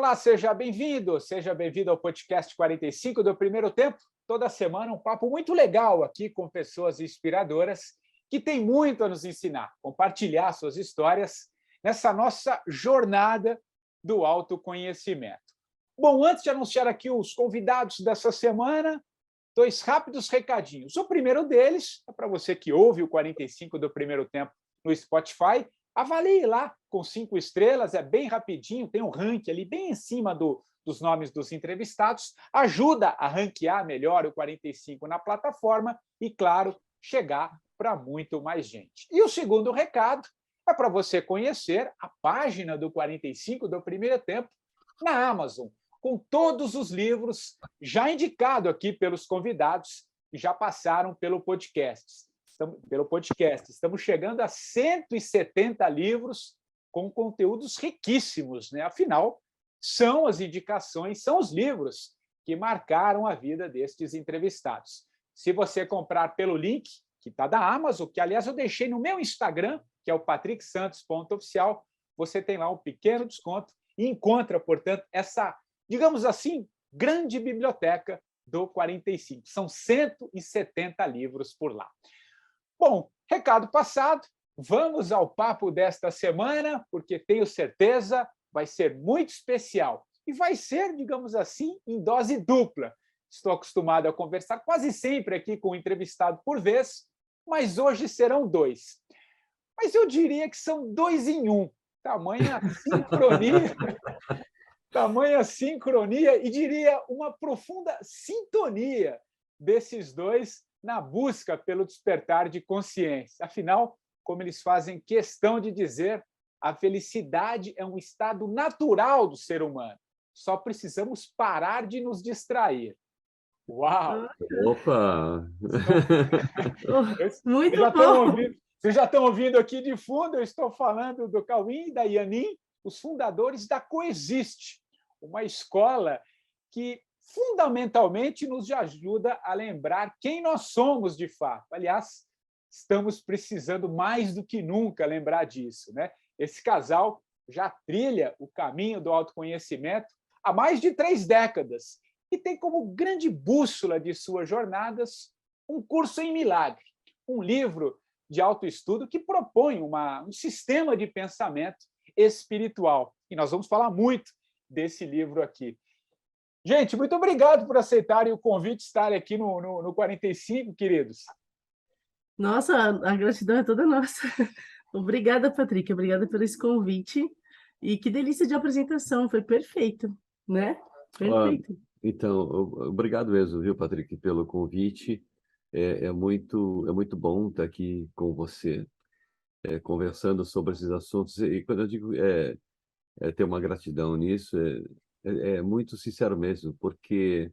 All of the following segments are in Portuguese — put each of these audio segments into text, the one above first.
Olá, seja bem-vindo ao podcast 45 do Primeiro Tempo. Toda semana um papo muito legal aqui com pessoas inspiradoras que têm muito a nos ensinar, compartilhar suas histórias nessa nossa jornada do autoconhecimento. Bom, antes de anunciar aqui os convidados dessa semana, 2 rápidos recadinhos. O primeiro deles é para você que ouve o 45 do Primeiro Tempo no Spotify. Avalie lá com 5 estrelas, é bem rapidinho, tem um ranking ali bem em cima dos nomes dos entrevistados, ajuda a ranquear melhor o 45 na plataforma e, claro, chegar para muito mais gente. E o segundo recado é para você conhecer a página do 45 do Primeiro Tempo na Amazon, com todos os livros já indicados aqui pelos convidados que já passaram pelo podcast. Estamos chegando a 170 livros com conteúdos riquíssimos, né? Afinal, são as indicações, são os livros que marcaram a vida destes entrevistados. Se você comprar pelo link que está da Amazon, que, aliás, eu deixei no meu Instagram, que é o patricksantos.oficial, você tem lá um pequeno desconto e encontra, portanto, essa, digamos assim, grande biblioteca do 45. São 170 livros por lá. Bom, recado passado, vamos ao papo desta semana, porque tenho certeza vai ser muito especial. E vai ser, digamos assim, em dose dupla. Estou acostumado a conversar quase sempre aqui com um entrevistado por vez, mas hoje serão 2. Mas eu diria que são 2 em 1. Tamanha sincronia e, diria, uma profunda sintonia desses dois na busca pelo despertar de consciência. Afinal, como eles fazem questão de dizer, a felicidade é um estado natural do ser humano. Só precisamos parar de nos distrair. Uau! Opa! Muito bom! Vocês já estão ouvindo aqui de fundo, eu estou falando do Cauim e da Yanin, os fundadores da Coexiste, uma escola que fundamentalmente nos ajuda a lembrar quem nós somos de fato. Aliás, estamos precisando mais do que nunca lembrar disso, né? Esse casal já trilha o caminho do autoconhecimento há mais de 3 décadas e tem como grande bússola de suas jornadas um curso em milagre, um livro de autoestudo que propõe um sistema de pensamento espiritual. E nós vamos falar muito desse livro aqui. Gente, muito obrigado por aceitarem o convite de estarem aqui no 45, queridos. Nossa, a gratidão é toda nossa. Obrigada, Patrick, obrigada por esse convite. E que delícia de apresentação, foi perfeito, né? Perfeito. Então, obrigado mesmo, viu, Patrick, pelo convite. É muito bom estar aqui com você, conversando sobre esses assuntos. E quando eu digo ter uma gratidão nisso, é muito sincero mesmo, porque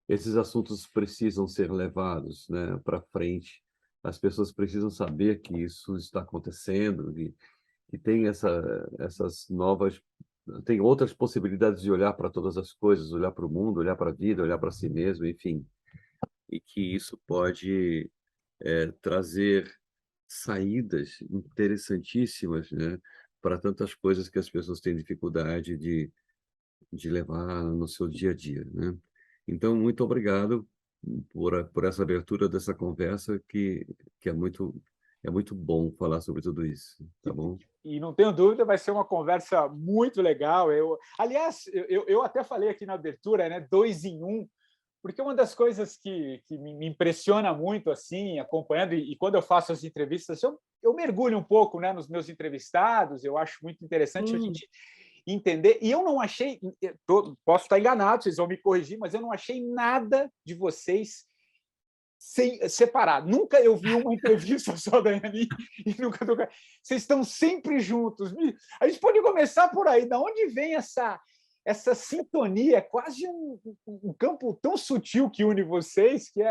esses assuntos precisam ser levados, né, para frente. As pessoas precisam saber que isso está acontecendo, que tem essas novas, tem outras possibilidades de olhar para todas as coisas, olhar para o mundo, olhar para a vida, olhar para si mesmo, enfim, e que isso pode trazer saídas interessantíssimas, né, para tantas coisas que as pessoas têm dificuldade de levar no seu dia a dia, né? Então, muito obrigado por essa abertura dessa conversa que é muito bom falar sobre tudo isso, tá bom? E não tenho dúvida, vai ser uma conversa muito legal. Aliás, eu até falei aqui na abertura, né, 2 em 1, porque uma das coisas que me impressiona muito, assim, acompanhando, e quando eu faço as entrevistas, eu mergulho um pouco, né, nos meus entrevistados, eu acho muito interessante a gente entender, e eu não achei, posso estar enganado, vocês vão me corrigir, mas eu não achei nada de vocês separado. Nunca eu vi uma entrevista só da Yanin e nunca... Vocês estão sempre juntos. A gente pode começar por aí. De onde vem essa sintonia? É quase um campo tão sutil que une vocês, que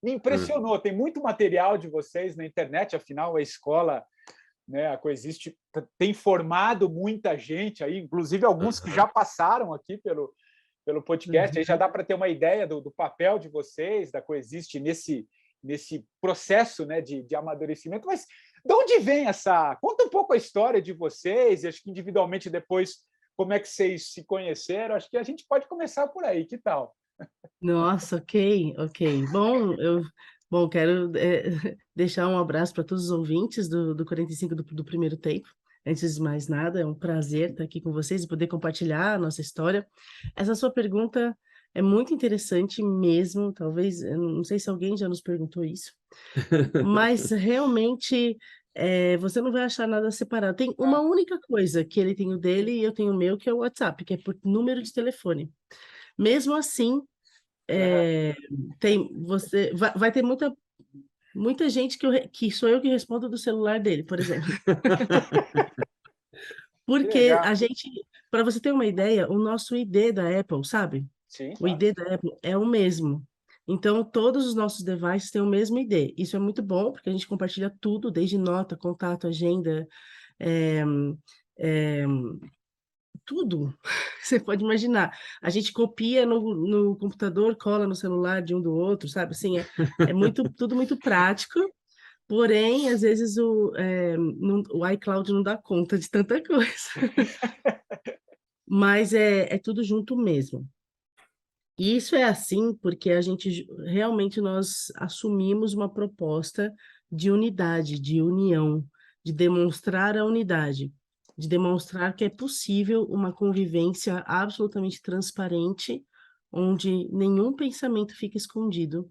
me impressionou. Tem muito material de vocês na internet, afinal, a escola, né, a Coexiste tem formado muita gente aí, inclusive alguns que já passaram aqui pelo podcast. Aí já dá para ter uma ideia do papel de vocês, da Coexiste nesse processo, né, de amadurecimento. Mas de onde vem essa... Conta um pouco a história de vocês, e acho que individualmente depois como é que vocês se conheceram. Acho que a gente pode começar por aí, que tal? Nossa, ok, ok. Bom, quero deixar um abraço para todos os ouvintes do 45 do primeiro tempo. Antes de mais nada, é um prazer estar aqui com vocês e poder compartilhar a nossa história. Essa sua pergunta é muito interessante mesmo. Talvez, eu não sei se alguém já nos perguntou isso, mas realmente você não vai achar nada separado. Tem uma única coisa que ele tem o dele e eu tenho o meu, que é o WhatsApp, que é por número de telefone. Mesmo assim, é, vai ter muita gente que sou eu que respondo do celular dele, por exemplo. Que Porque legal. para você ter uma ideia, o nosso ID da Apple, sabe? Sim, O ID da Apple é o mesmo. Então, todos os nossos devices têm o mesmo ID. Isso é muito bom, porque a gente compartilha tudo, desde nota, contato, agenda, é, é, tudo. Você pode imaginar. A gente copia no computador, cola no celular de um do outro, sabe? Assim, tudo muito prático. Porém, às vezes o iCloud não dá conta de tanta coisa. Mas é tudo junto mesmo. E isso é assim porque realmente nós assumimos uma proposta de unidade, de união, de demonstrar a unidade, de demonstrar que é possível uma convivência absolutamente transparente, onde nenhum pensamento fica escondido,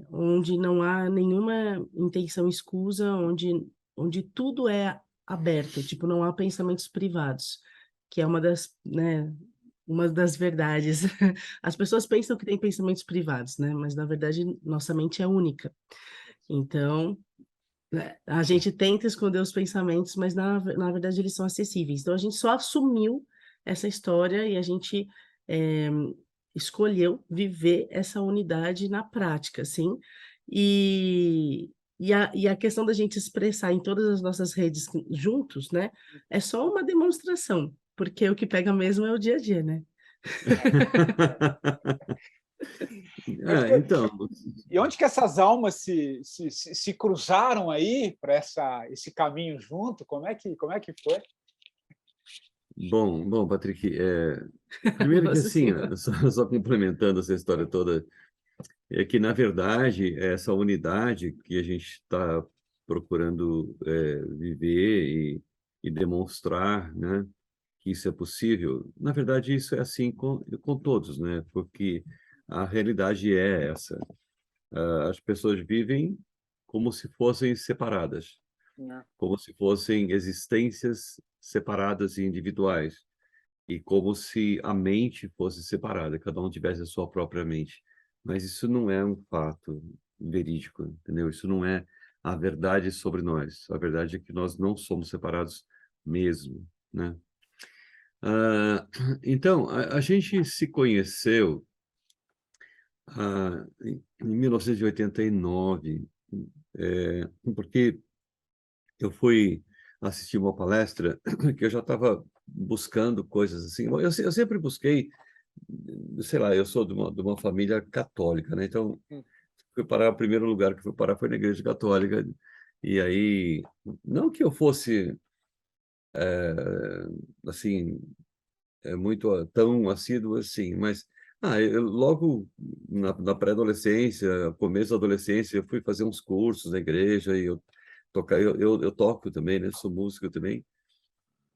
onde não há nenhuma intenção escusa, onde tudo é aberto, tipo, não há pensamentos privados, que é uma das verdades. As pessoas pensam que têm pensamentos privados, né? Mas, na verdade, nossa mente é única. Então, né, a gente tenta esconder os pensamentos, mas, na verdade, eles são acessíveis. Então, a gente só assumiu essa história e a gente é, escolheu viver essa unidade na prática, assim. E a questão da gente expressar em todas as nossas redes juntos, né? É só uma demonstração, porque o que pega mesmo é o dia a dia, né? Mas, Então, e onde que essas almas se cruzaram aí para esse caminho junto? Como é que foi? bom, Patrick, primeiro que Nossa assim, Senhora. só complementando essa história toda, é que, na verdade, essa unidade que a gente está procurando viver e demonstrar, né, que isso é possível, na verdade, isso é assim com todos, né? Porque a realidade é essa. As pessoas vivem como se fossem separadas, Né? como se fossem existências separadas e individuais, e como se a mente fosse separada, cada um tivesse a sua própria mente. Mas isso não é um fato verídico, entendeu? Isso não é a verdade sobre nós. A verdade é que nós não somos separados mesmo, né? Então, a gente se conheceu em 1989, porque eu fui assistir uma palestra que eu já estava buscando coisas assim. Eu sempre busquei, sei lá, eu sou de uma família católica, né? Então, fui parar, o primeiro lugar que fui parar foi na Igreja Católica. E aí, não que eu fosse, assim, muito tão assíduo assim, mas eu, logo na pré-adolescência, começo da adolescência, eu fui fazer uns cursos na igreja e eu toco também, né? Sou músico também.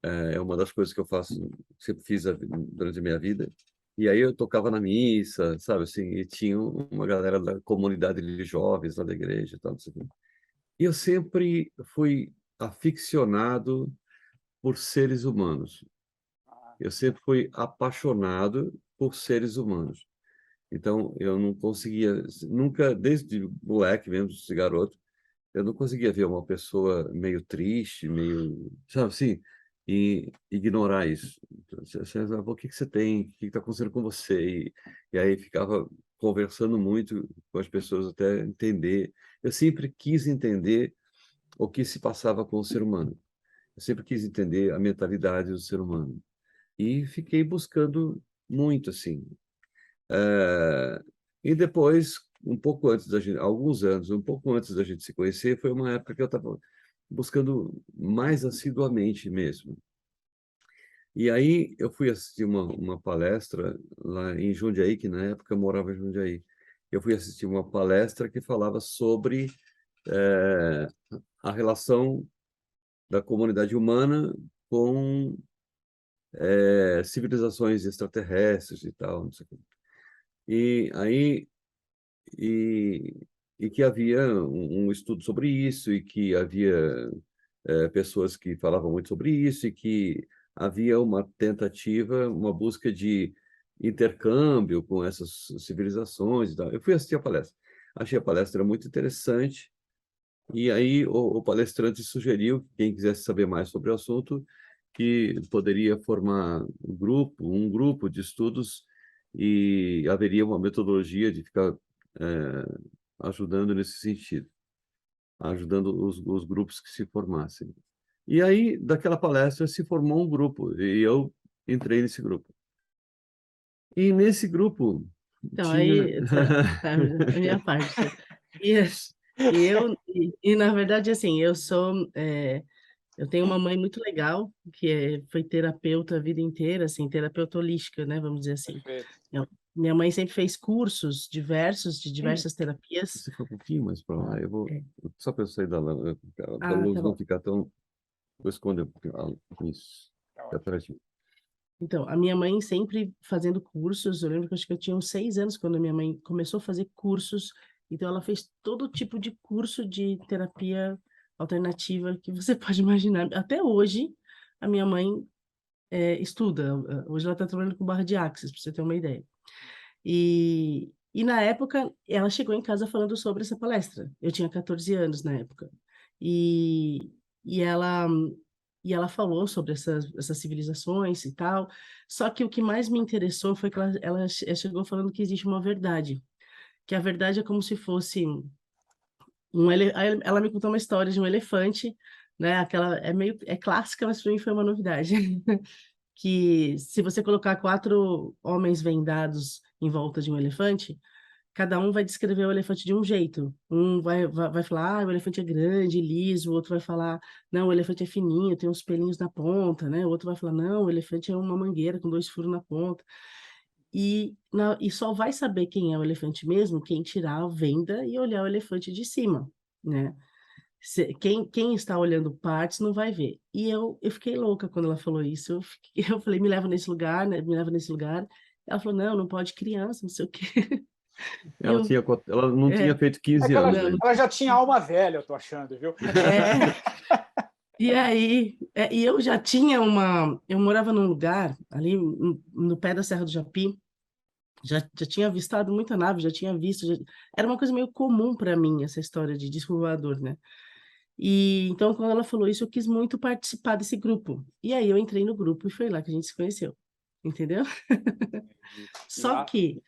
É uma das coisas que eu faço, sempre fiz durante a minha vida. E aí eu tocava na missa, sabe assim, e tinha uma galera da comunidade de jovens lá da igreja e tal, não sei o quê. E eu sempre fui aficionado por seres humanos. Eu sempre fui apaixonado por seres humanos. Então, eu não conseguia, nunca, desde moleque mesmo, desde garoto, eu não conseguia ver uma pessoa meio triste, meio, sabe assim, e ignorar isso. Então, o que que você tem? O que está acontecendo com você? E aí ficava conversando muito com as pessoas até entender. Eu sempre quis entender o que se passava com o ser humano. Eu sempre quis entender a mentalidade do ser humano. E fiquei buscando muito, assim. E depois, um pouco antes da gente, alguns anos, um pouco antes da gente se conhecer, foi uma época que eu estava buscando mais assiduamente mesmo. E aí eu fui assistir uma palestra lá em Jundiaí, que na época eu morava em Jundiaí. Eu fui assistir uma palestra que falava sobre eh, a relação da comunidade humana com civilizações extraterrestres e tal, não sei o quê. E aí e, e que havia um estudo sobre isso e que havia pessoas que falavam muito sobre isso e que havia uma tentativa, uma busca de intercâmbio com essas civilizações e tal. Eu fui assistir a palestra. Achei a palestra muito interessante e aí o palestrante sugeriu que quem quisesse saber mais sobre o assunto que poderia formar um grupo de estudos e haveria uma metodologia de ficar ajudando nesse sentido, ajudando os grupos que se formassem. E aí, daquela palestra, se formou um grupo, e eu entrei nesse grupo. E nesse grupo Então, tinha... aí, tá, a minha parte. E, na verdade, assim, eu tenho uma mãe muito legal, foi terapeuta a vida inteira, assim, terapeuta holística, né, vamos dizer assim. Perfeito. Minha mãe sempre fez cursos diversos, de diversas terapias. Se for um pouquinho mais para lá, eu vou... Só para eu sair da lâmpada, para a Ah, luz tá não bom. ficar tão... Vou esconder um pouquinho. Isso. Tá Fica ótimo. atrás de mim. Então, a minha mãe sempre fazendo cursos, eu lembro que eu acho que eu tinha uns 6 anos quando a minha mãe começou a fazer cursos, então ela fez todo tipo de curso de terapia alternativa que você pode imaginar. Até hoje, a minha mãe estuda, hoje ela está trabalhando com barra de axis, para você ter uma ideia. E na época, ela chegou em casa falando sobre essa palestra. Eu tinha 14 anos na época. E, e ela e ela falou sobre essas civilizações e tal. Só que o que mais me interessou foi que ela chegou falando que existe uma verdade. Que a verdade é como se fosse aí ela me contou uma história de um elefante, né? Aquela é clássica, mas para mim foi uma novidade. Que se você colocar 4 homens vendados em volta de um elefante, cada um vai descrever o elefante de um jeito. Um vai falar, o elefante é grande, liso, o outro vai falar, não, o elefante é fininho, tem uns pelinhos na ponta, né? O outro vai falar, não, o elefante é uma mangueira com 2 furos na ponta. E só vai saber quem é o elefante mesmo quem tirar a venda e olhar o elefante de cima, né? Quem está olhando partes não vai ver. E eu fiquei louca quando ela falou isso. Eu falei, me leva nesse lugar, né? Me leva nesse lugar. Ela falou, não, não pode criança, não sei o quê. E eu, Ela não tinha é, feito É 15 que anos não, ainda. ela já tinha alma velha, eu tô achando, viu? e aí, e eu já tinha eu morava num lugar ali no pé da Serra do Japi, já tinha avistado muita nave, já tinha visto, era uma coisa meio comum para mim essa história de disco voador, né? E então quando ela falou isso, eu quis muito participar desse grupo. E aí eu entrei no grupo e foi lá que a gente se conheceu, entendeu? E Só lá, que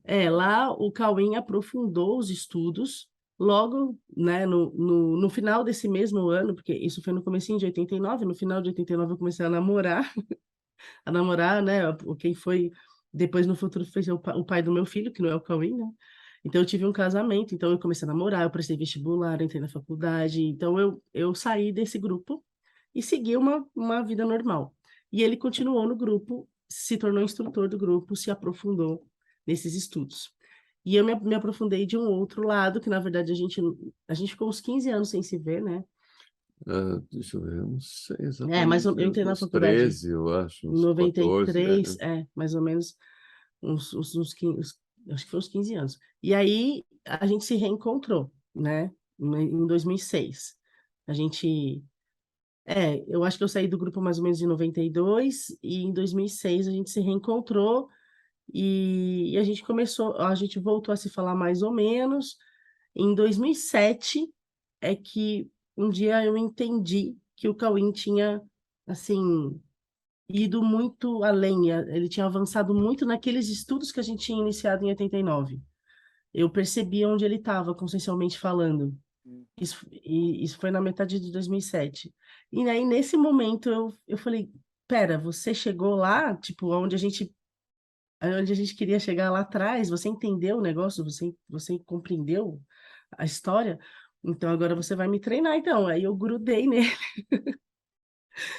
É. lá o Cauim aprofundou os estudos logo, né, no final desse mesmo ano, porque isso foi no comecinho de 89, no final de 89 eu comecei a namorar, né, quem foi depois no futuro fez o pai do meu filho, que não é o Cauim, né? Então eu tive um casamento, então eu comecei a namorar, eu prestei vestibular, entrei na faculdade, então eu saí desse grupo e segui uma vida normal. E ele continuou no grupo, se tornou instrutor do grupo, se aprofundou nesses estudos. E eu me aprofundei de um outro lado, que na verdade a gente ficou uns 15 anos sem se ver, né? Deixa eu ver, eu não sei Mas exatamente, eu entrei na uns faculdade 13, eu acho, em uns 14. 93, mais ou menos uns 15, acho que foi uns 15 anos. E aí a gente se reencontrou, né? Em 2006. A gente eu acho que eu saí do grupo mais ou menos em 92 e em 2006 a gente se reencontrou e a gente voltou a se falar mais ou menos. Em 2007 é que um dia eu entendi que o Cauim tinha, assim, ido muito além, ele tinha avançado muito naqueles estudos que a gente tinha iniciado em 89. Eu percebi onde ele estava, consciencialmente falando. Isso foi na metade de 2007. E aí, nesse momento, eu falei, pera, você chegou lá, tipo, onde a gente queria chegar lá atrás, você entendeu o negócio, você compreendeu a história, então agora você vai me treinar, então. Aí eu grudei nele.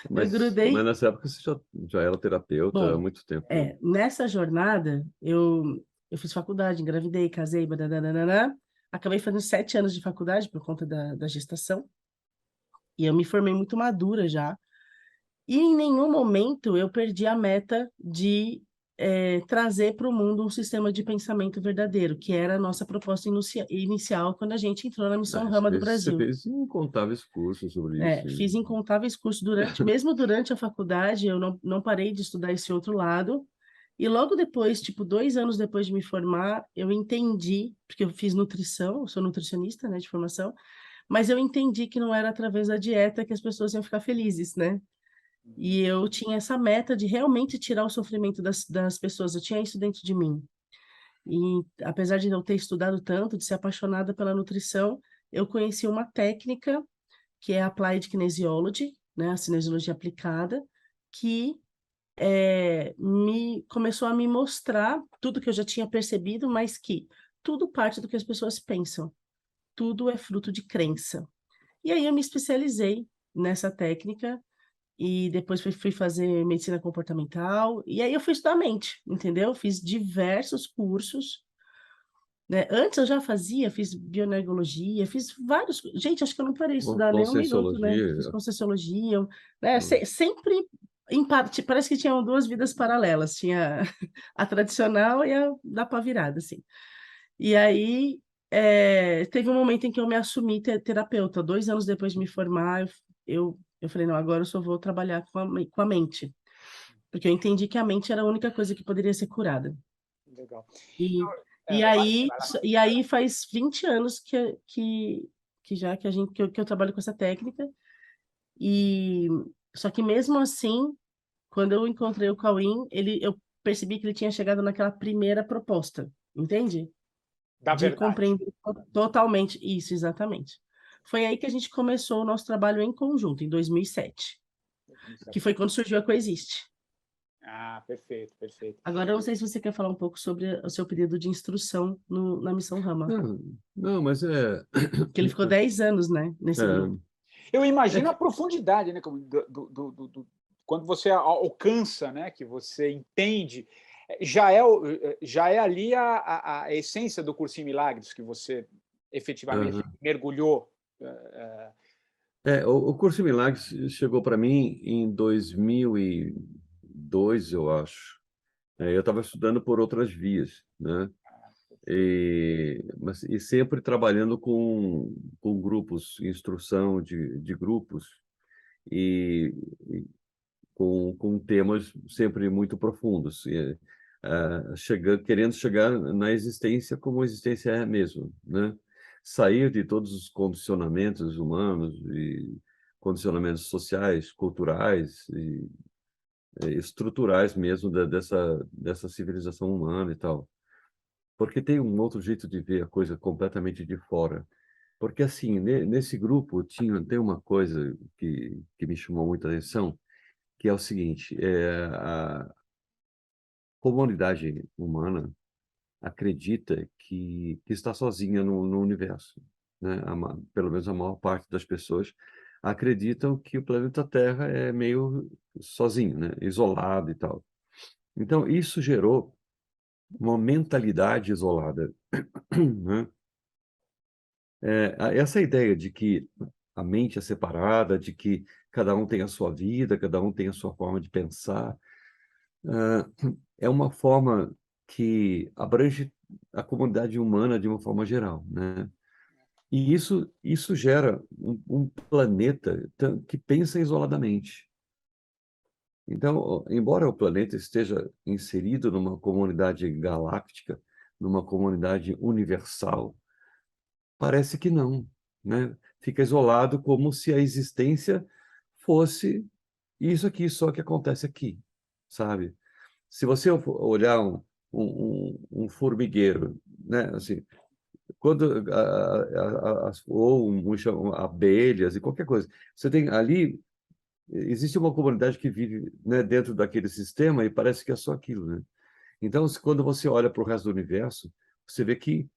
Eu Mas grudei. nessa época você já era terapeuta há Bom, muito tempo, né? nessa jornada, eu fiz faculdade, engravidei, casei, badadadadã. Acabei fazendo 7 anos de faculdade por conta da gestação. E eu me formei muito madura já. E em nenhum momento eu perdi a meta de trazer para o mundo um sistema de pensamento verdadeiro, que era a nossa proposta inicial quando a gente entrou na Missão Rama do Você Brasil. fez incontáveis cursos sobre isso. Fiz incontáveis cursos mesmo durante a faculdade, eu não parei de estudar esse outro lado. E logo depois, tipo, 2 anos depois de me formar, eu entendi, porque eu fiz nutrição, eu sou nutricionista, né, de formação, mas eu entendi que não era através da dieta que as pessoas iam ficar felizes, né? E eu tinha essa meta de realmente tirar o sofrimento das pessoas, eu tinha isso dentro de mim. E apesar de não ter estudado tanto, de ser apaixonada pela nutrição, eu conheci uma técnica que é a Applied Kinesiology, né, a cinesiologia aplicada, que começou a me mostrar tudo que eu já tinha percebido, mas que tudo parte do que as pessoas pensam, tudo é fruto de crença. E aí eu me especializei nessa técnica e depois fui fazer medicina comportamental, e aí eu fui estudar a mente, entendeu? Fiz diversos cursos, né? Antes eu já fiz bioenergologia, fiz vários. Gente, acho que eu não parei de estudar nem um minuto, né? Fiz Conscienciologia. Conscienciologia, né? Hum. Sempre em parte, parece que tinham duas vidas paralelas, tinha a tradicional e a da pá virada, assim. E aí teve um momento em que eu me assumi terapeuta. 2 anos depois de me formar, eu falei, não, agora eu só vou trabalhar com a mente, porque eu entendi que a mente era a única coisa que poderia ser curada. Legal. E, É, e vai, aí, vai lá. e aí faz 20 anos que eu trabalho com essa técnica. E só que mesmo assim, quando eu encontrei o Cauim, eu percebi que ele tinha chegado naquela primeira proposta, entende? Da De verdade. compreender totalmente isso, exatamente. Foi aí que a gente começou o nosso trabalho em conjunto, em 2007, que foi quando surgiu a Coexiste. Ah, perfeito, perfeito. Agora, eu não sei se você quer falar um pouco sobre o seu período de instrução na Missão Rama, Não, não, mas que ele ficou 10 anos, né, nesse grupo. Eu é imagino a que profundidade, né? Quando você alcança, né? Que você entende, já é ali a essência do curso em Milagres que você efetivamente aham. mergulhou. O curso Milagres chegou para mim em 2002, eu acho. Eu estava estudando por outras vias, né? E sempre trabalhando com grupos, instrução de grupos, e, e com temas sempre muito profundos, querendo chegar na existência como a existência é mesmo, né? Sair de todos os condicionamentos humanos e condicionamentos sociais, culturais e estruturais mesmo dessa civilização humana e tal. Porque tem um outro jeito de ver a coisa completamente de fora. Porque, assim, nesse grupo tem uma coisa que me chamou muita atenção, que é o seguinte: a comunidade humana acredita que está sozinha no universo, né? Pelo menos a maior parte das pessoas acreditam que o planeta Terra é meio sozinho, né? Isolado e tal. Então, isso gerou uma mentalidade isolada, né? Essa ideia de que a mente é separada, de que cada um tem a sua vida, cada um tem a sua forma de pensar, ah, é uma forma que abrange a comunidade humana de uma forma geral, né? E isso gera um planeta que pensa isoladamente. Então, embora o planeta esteja inserido numa comunidade galáctica, numa comunidade universal, parece que não, né? Fica isolado como se a existência fosse isso aqui, só que acontece aqui, sabe? Se você olhar um formigueiro, né? Assim, quando ou abelhas e qualquer coisa, você tem ali existe uma comunidade que vive, né, dentro daquele sistema e parece que é só aquilo, né? Então, quando você olha para o resto do universo, você vê que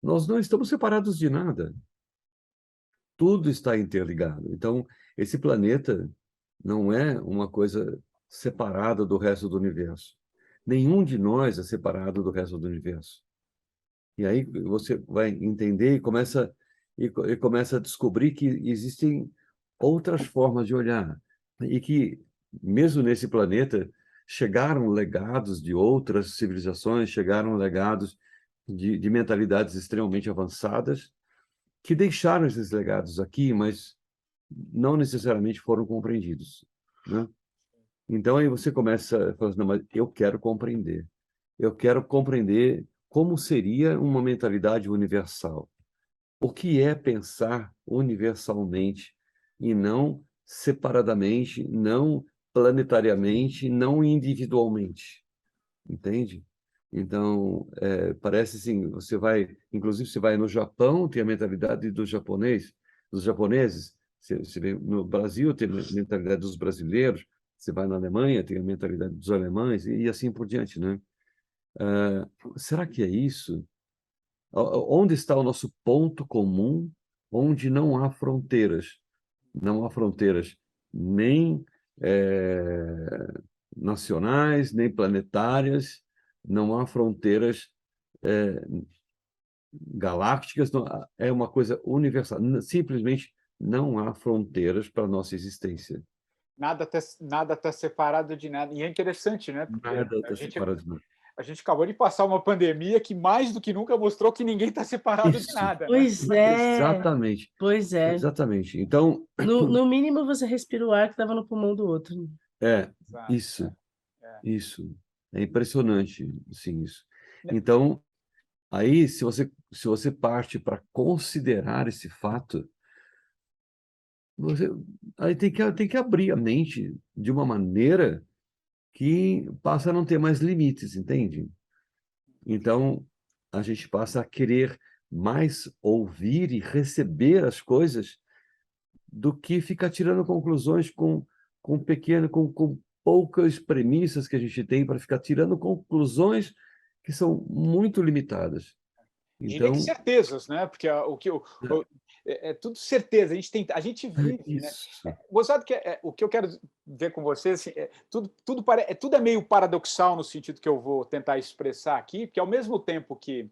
nós não estamos separados de nada. Tudo está interligado. Então, esse planeta não é uma coisa separada do resto do universo. Nenhum de nós é separado do resto do universo. E aí você vai entender e começa a descobrir que existem outras formas de olhar e que mesmo nesse planeta chegaram legados de outras civilizações, chegaram legados de mentalidades extremamente avançadas que deixaram esses legados aqui, mas não necessariamente foram compreendidos, né? Então aí você começa a falar assim, não, mas eu quero compreender. Eu quero compreender como seria uma mentalidade universal. O que é pensar universalmente e não separadamente, não planetariamente, não individualmente, entende? Então, parece assim, inclusive você vai no Japão, tem a mentalidade do japonês, dos japoneses, você vê no Brasil, tem a mentalidade dos brasileiros, você vai na Alemanha, tem a mentalidade dos alemães, e assim por diante, né? Será que é isso? Onde está o nosso ponto comum, onde não há fronteiras? Não há fronteiras nem nacionais, nem planetárias, não há fronteiras galácticas, é uma coisa universal. Simplesmente não há fronteiras para a nossa existência. Nada tá separado de nada. E é interessante, né? Porque Nada está separado de nada. a gente acabou de passar uma pandemia que mais do que nunca mostrou que ninguém está separado de Isso, nada, né? Pois é, exatamente, pois é. exatamente. Então, No mínimo, você respira o ar que estava no pulmão do outro. Exato. isso, É. isso. É impressionante, sim, isso. Então, aí, se você parte para considerar esse fato, você, aí tem que abrir a mente de uma maneira que passa a não ter mais limites, entende? Então, a gente passa a querer mais ouvir e receber as coisas do que ficar tirando conclusões com poucas premissas que a gente tem para ficar tirando conclusões que são muito limitadas. Diria que Então, certezas, né? Porque é tudo certeza. A gente vive, né? isso. Gostado que o que eu quero ver com vocês, assim, tudo é meio paradoxal no sentido que eu vou tentar expressar aqui, porque ao mesmo tempo que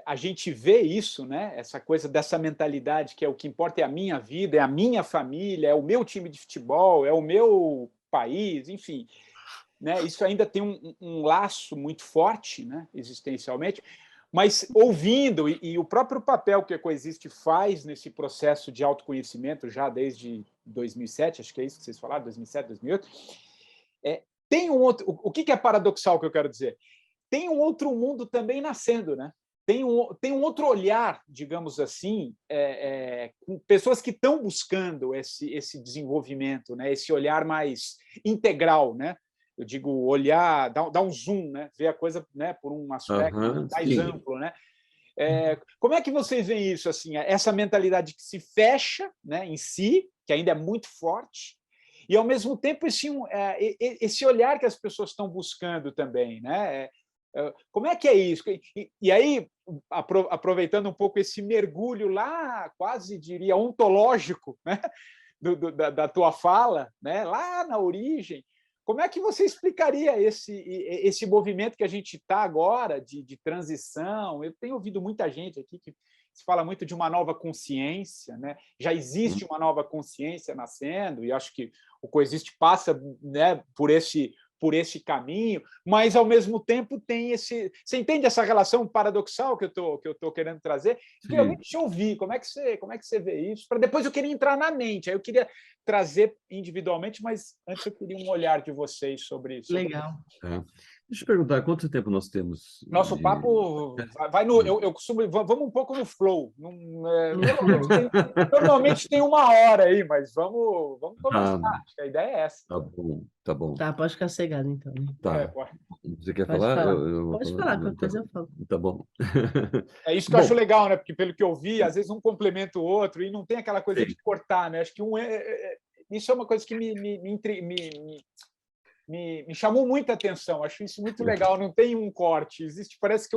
a gente vê isso, né? Essa coisa dessa mentalidade que é o que importa é a minha vida, é a minha família, é o meu time de futebol, é o meu país, enfim, né? Isso ainda tem um laço muito forte, né? Existencialmente, mas ouvindo e o próprio papel que a Coexiste faz nesse processo de autoconhecimento já desde 2007, acho que é isso que vocês falaram, 2007, 2008, tem um outro. O que é paradoxal que eu quero dizer? Tem um outro mundo também nascendo, né? Tem um outro olhar, digamos assim, com pessoas que estão buscando esse desenvolvimento, né? Esse olhar mais integral, né? Eu digo olhar, dar um zoom, né? Ver a coisa, né, por um aspecto Aham, mais sim. amplo, né? Como é que vocês veem isso, assim, essa mentalidade que se fecha, né, em si, que ainda é muito forte, e ao mesmo tempo esse olhar que as pessoas estão buscando também, né? Como é que é isso? E aí, aproveitando um pouco esse mergulho lá, quase diria ontológico, né, da tua fala, né, lá na origem, como é que você explicaria esse movimento que a gente está agora de transição? Eu tenho ouvido muita gente aqui que se fala muito de uma nova consciência, né? Já existe uma nova consciência nascendo, e acho que o Coexiste passa, né, por esse caminho, mas ao mesmo tempo tem esse. Você entende essa relação paradoxal que eu tô querendo trazer? Eu queria Sim. muito te ouvir. Como é que você vê isso? Para depois eu queria entrar na mente. Aí eu queria trazer individualmente, mas antes eu queria um olhar de vocês sobre isso. Legal. É. Deixa eu perguntar, quanto tempo nós temos Nosso de... papo vai no. Eu costumo. Vamos um pouco no flow. No flow. Normalmente tem uma hora aí, mas vamos começar. Ah, Acho que a ideia é essa. tá bom, tá bom. Tá, pode ficar cegado então, né? Tá. Pode. Você quer Pode falar? falar. Eu vou Pode falar. falar, qualquer Tá, coisa eu falo. tá bom. É isso que eu acho Bom, legal, né? Porque pelo que eu vi, às vezes um complementa o outro e não tem aquela coisa de sim. cortar, né? Acho que isso é uma coisa que me chamou muita atenção. Acho isso muito legal. Não tem um corte. Existe, parece que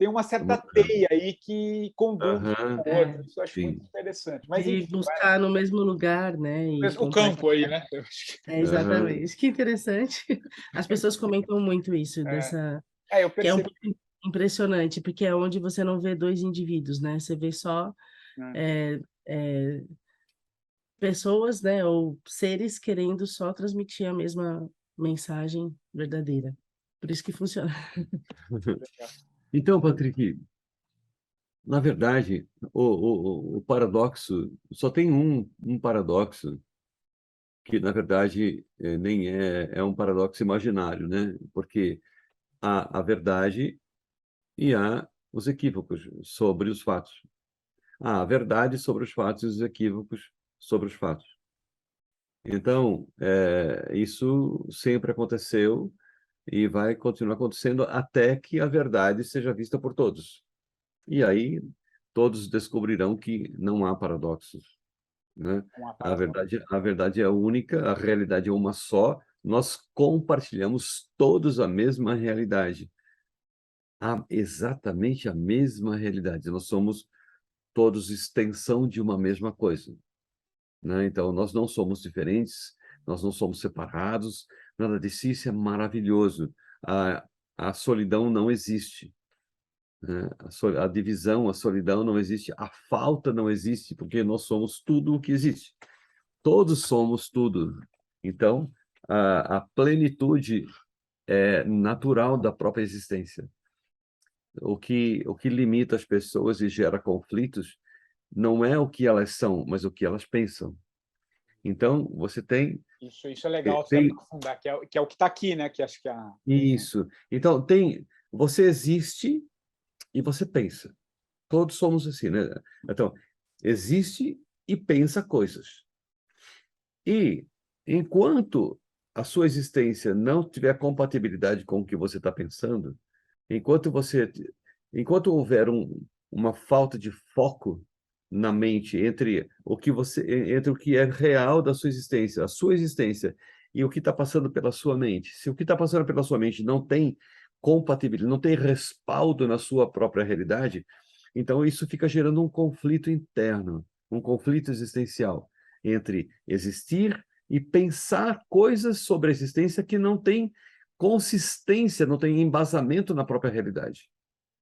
tem uma certa teia aí que conduz Aham, um ao outro. Isso eu acho sim. muito interessante. Mas, De enfim, buscar no mesmo lugar, né? E o campo aí, compartilhar. né? Eu acho que... Aham. Exatamente. Que interessante. As pessoas comentam muito isso, dessa, Eu que é um percebi. pouco impressionante, porque é onde você não vê dois indivíduos, né? Você vê só é, é, pessoas, né? Ou seres querendo só transmitir a mesma mensagem verdadeira. Por isso que funciona. Então, Patrick, na verdade, o paradoxo, só tem um paradoxo, que na verdade nem é um paradoxo imaginário, né? Porque há a verdade e há os equívocos sobre os fatos. Há a verdade sobre os fatos e os equívocos sobre os fatos. Então, isso sempre aconteceu e vai continuar acontecendo até que a verdade seja vista por todos. E aí todos descobrirão que não há paradoxos, né? Uma A verdade é única, a realidade é uma só, nós compartilhamos todos a mesma realidade, exatamente a mesma realidade. Nós somos todos extensão de uma mesma coisa, né? Então, nós não somos diferentes, nós não somos separados, nada disso. Isso é maravilhoso. A solidão não existe, né? A divisão, a solidão não existe, a falta não existe, porque nós somos tudo o que existe. Todos somos tudo. Então, a plenitude é natural da própria existência. O que limita as pessoas e gera conflitos não é o que elas são, mas o que elas pensam. Então, você tem Isso é legal você tem aprofundar, que é o que está aqui, né? Que acho que isso. Então, você existe e você pensa. Todos somos assim, né? Então, existe e pensa coisas. E enquanto a sua existência não tiver compatibilidade com o que você está pensando, enquanto você, enquanto houver uma falta de foco na mente entre o que é real da sua existência, a sua existência e o que está passando pela sua mente, se o que está passando pela sua mente não tem compatibilidade, não tem respaldo na sua própria realidade, então isso fica gerando um conflito interno, um conflito existencial entre existir e pensar coisas sobre a existência que não tem consistência, não tem embasamento na própria realidade,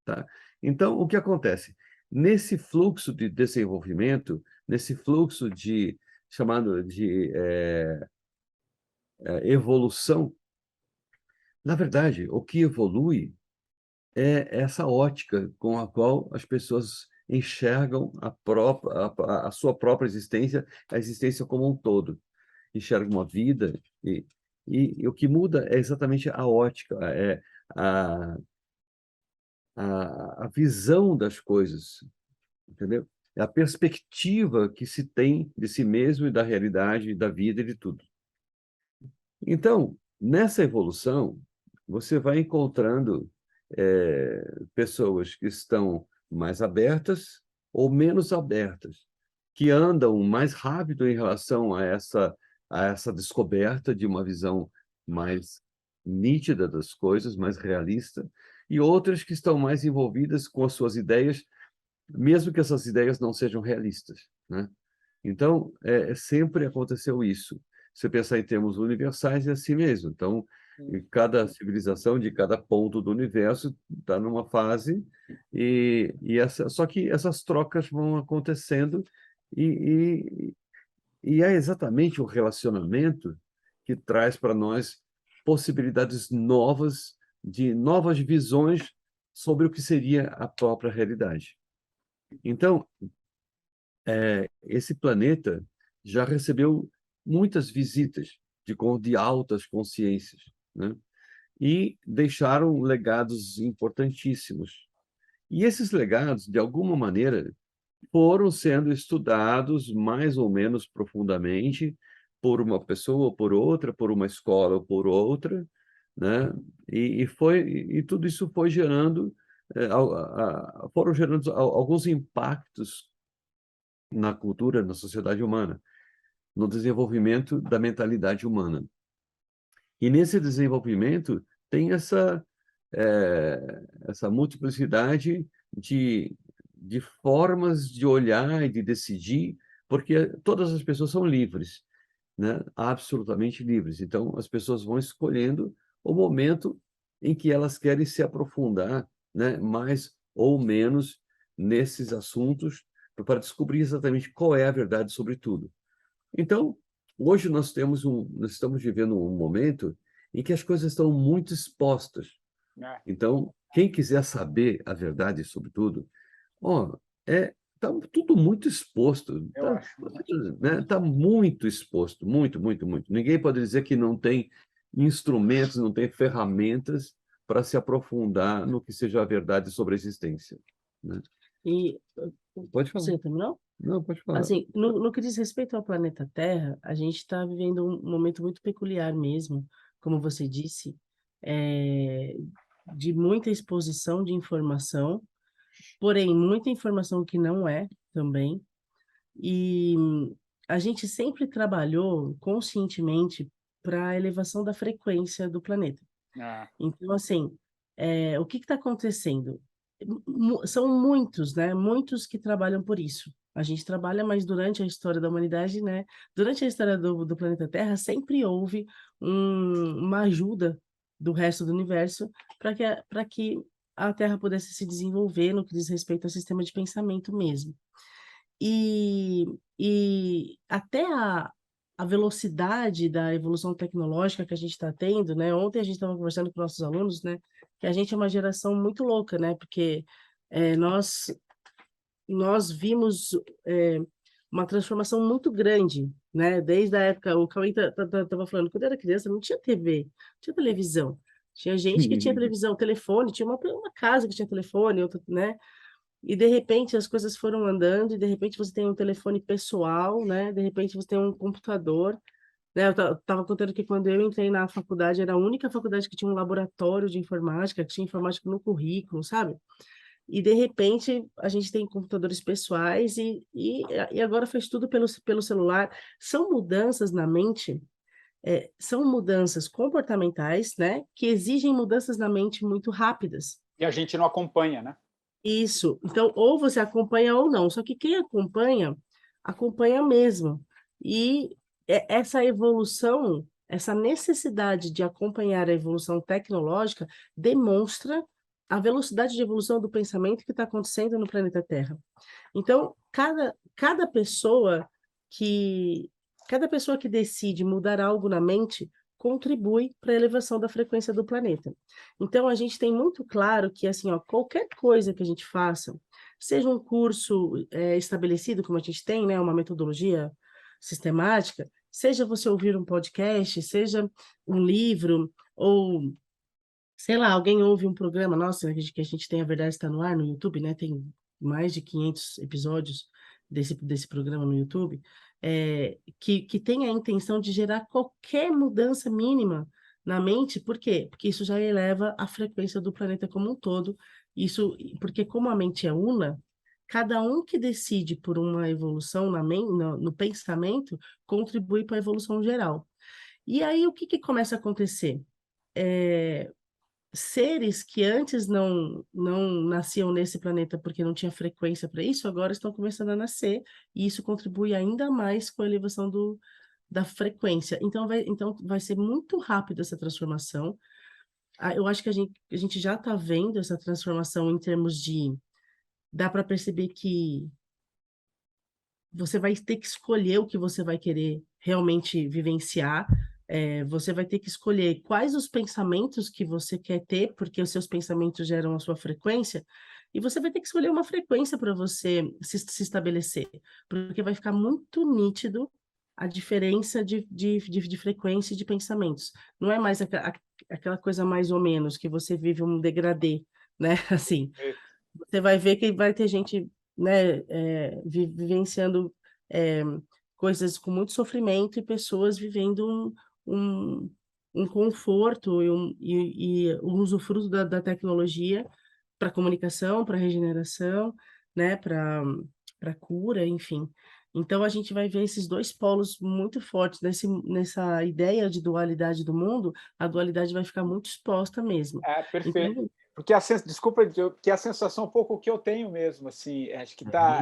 tá? Então, o que acontece? Nesse fluxo de desenvolvimento, nesse fluxo chamado de evolução, na verdade, o que evolui é essa ótica com a qual as pessoas enxergam a sua própria existência, a existência como um todo. Enxergam a vida e o que muda é exatamente a ótica, a, a visão das coisas, entendeu? É a perspectiva que se tem de si mesmo e da realidade, da vida e de tudo. Então, nessa evolução, você vai encontrando pessoas que estão mais abertas ou menos abertas, que andam mais rápido em relação a essa descoberta de uma visão mais nítida das coisas, mais realista, e outras que estão mais envolvidas com as suas ideias, mesmo que essas ideias não sejam realistas, né? Então, sempre aconteceu isso. Se você pensar em termos universais, é assim mesmo. Então, em cada civilização de cada ponto do universo está numa fase, só que essas trocas vão acontecendo, e, e é exatamente o relacionamento que traz para nós possibilidades novas, de novas visões sobre o que seria a própria realidade. Então, esse planeta já recebeu muitas visitas de altas consciências, né? E deixaram legados importantíssimos. E esses legados, de alguma maneira, foram sendo estudados mais ou menos profundamente por uma pessoa ou por outra, por uma escola ou por outra, né? E tudo isso foi gerando, foram gerando alguns impactos na cultura, na sociedade humana, no desenvolvimento da mentalidade humana. E nesse desenvolvimento tem essa multiplicidade de formas de olhar e de decidir, porque todas as pessoas são livres, né? Absolutamente livres. Então, as pessoas vão escolhendo o momento em que elas querem se aprofundar, né? Mais ou menos nesses assuntos, para descobrir exatamente qual é a verdade sobre tudo. Então, hoje nós estamos vivendo um momento em que as coisas estão muito expostas. né? Então, quem quiser saber a verdade sobre tudo, ó, tá tudo muito exposto, Eu acho. né? Tá muito exposto, muito, muito, muito. Ninguém pode dizer que não tem instrumentos, não tem ferramentas para se aprofundar no que seja a verdade sobre a existência, né? E Pode falar. você terminou? Não, pode falar. Assim, no que diz respeito ao planeta Terra, a gente está vivendo um momento muito peculiar mesmo, como você disse, é, de muita exposição de informação, porém, muita informação que não é também. E a gente sempre trabalhou conscientemente para a elevação da frequência do planeta. Ah, Então, assim, o que está acontecendo? São muitos, né? Muitos que trabalham por isso. A gente trabalha, mas durante a história da humanidade, né? Durante a história do planeta Terra, sempre houve uma ajuda do resto do universo para que a Terra pudesse se desenvolver no que diz respeito ao sistema de pensamento mesmo. E, e até a velocidade da evolução tecnológica que a gente está tendo, né? Ontem a gente estava conversando com nossos alunos, né? Que a gente é uma geração muito louca, né? Porque nós vimos uma transformação muito grande, né? Desde a época, o Cauê estava falando, quando eu era criança não tinha TV, não tinha televisão. Tinha gente que tinha televisão, telefone, tinha uma casa que tinha telefone, outra, né? E de repente as coisas foram andando, e de repente você tem um telefone pessoal, né? De repente você tem um computador, né? Eu estava contando que quando eu entrei na faculdade, era a única faculdade que tinha um laboratório de informática, que tinha informática no currículo, sabe? E de repente a gente tem computadores pessoais e agora faz tudo pelo celular. São mudanças na mente, são mudanças comportamentais, né? Que exigem mudanças na mente muito rápidas. e a gente não acompanha, né? Isso. Então, ou você acompanha ou não. Só que quem acompanha, acompanha mesmo. E essa evolução, essa necessidade de acompanhar a evolução tecnológica demonstra a velocidade de evolução do pensamento que está acontecendo no planeta Terra. Então, cada pessoa que cada pessoa que decide mudar algo na mente contribui para a elevação da frequência do planeta. Então, a gente tem muito claro que, assim, ó, qualquer coisa que a gente faça, seja um curso estabelecido, como a gente tem, né, uma metodologia sistemática, seja você ouvir um podcast, seja um livro, ou, sei lá, alguém ouve um programa, nossa, que a gente tem A Verdade Está no Ar no YouTube, né, tem mais de 500 episódios desse programa no YouTube, que tem a intenção de gerar qualquer mudança mínima na mente, por quê? Porque isso já eleva a frequência do planeta como um todo, isso, porque como a mente é una, cada um que decide por uma evolução no pensamento contribui para a evolução geral. E aí, o que começa a acontecer? Seres que antes não nasciam nesse planeta porque não tinha frequência para isso, agora estão começando a nascer, e isso contribui ainda mais com a elevação da frequência. Então vai ser muito rápido essa transformação. Eu acho que a gente já está vendo essa transformação em termos de... Dá para perceber que você vai ter que escolher o que você vai querer realmente vivenciar. Você vai ter que escolher quais os pensamentos que você quer ter, porque os seus pensamentos geram a sua frequência, e você vai ter que escolher uma frequência para você se estabelecer, porque vai ficar muito nítido a diferença de frequência e de pensamentos. Não é mais aquela coisa mais ou menos que você vive um degradê, né? Assim, você vai ver que vai ter gente, né, vivenciando é, coisas com muito sofrimento e pessoas vivendo um, um conforto e um usufruto da tecnologia para comunicação, para regeneração, né, para cura, enfim. Então, a gente vai ver esses dois polos muito fortes nessa ideia de dualidade do mundo, a dualidade vai ficar muito exposta mesmo. Perfeito. Então, Porque desculpa, que a sensação um pouco que eu tenho mesmo, assim, acho que tá,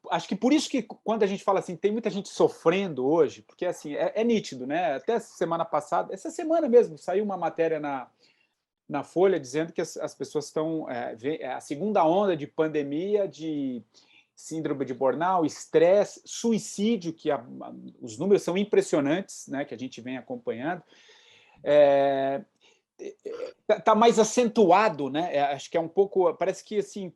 acho que por isso que quando a gente fala assim, tem muita gente sofrendo hoje, porque assim, é nítido, né? Até semana passada, essa semana mesmo, saiu uma matéria na Folha dizendo que as pessoas estão, a segunda onda de pandemia, de síndrome de Burnout, estresse, suicídio, que os números são impressionantes, né, que a gente vem acompanhando, tá mais acentuado, né? Acho que é um pouco, parece que assim,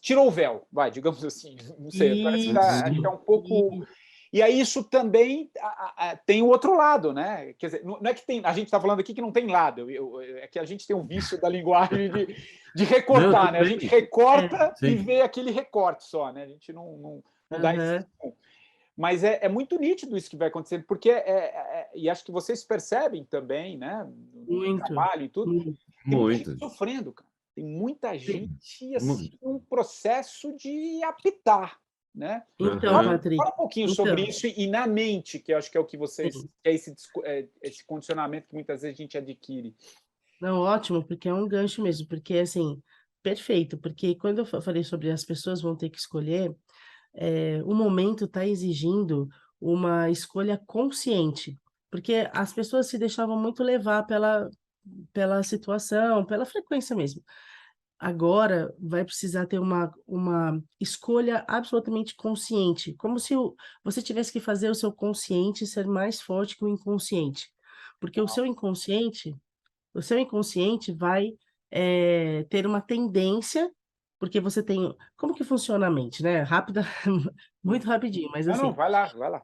tirou o véu, digamos assim, não sei, parece que acho que é um pouco. E aí isso também tem o outro lado, né? Quer dizer, não é que tem, a gente está falando aqui que não tem lado, é que a gente tem um vício da linguagem de recortar, né? A gente recorta e vê aquele recorte só, né? A gente não dá esse. Mas é muito nítido isso que vai acontecendo, porque e acho que vocês percebem também, né? No trabalho e tudo, tem muita gente sofrendo, cara. Tem muita gente assim, um processo de apitar, né? Então, Patrick, fala um pouquinho sobre isso e na mente, que eu acho que é o que vocês, que é esse condicionamento que muitas vezes a gente adquire. Não, ótimo, porque é um gancho mesmo, porque assim, perfeito, porque quando eu falei sobre as pessoas vão ter que escolher, o momento está exigindo uma escolha consciente, porque as pessoas se deixavam muito levar pela situação, pela frequência mesmo. Agora vai precisar ter uma escolha absolutamente consciente, como se você tivesse que fazer o seu consciente ser mais forte que o inconsciente, porque o seu inconsciente vai ter uma tendência, porque você tem... Como que funciona a mente, né? Rápida, muito rapidinho, mas Não, assim, vai lá, vai lá.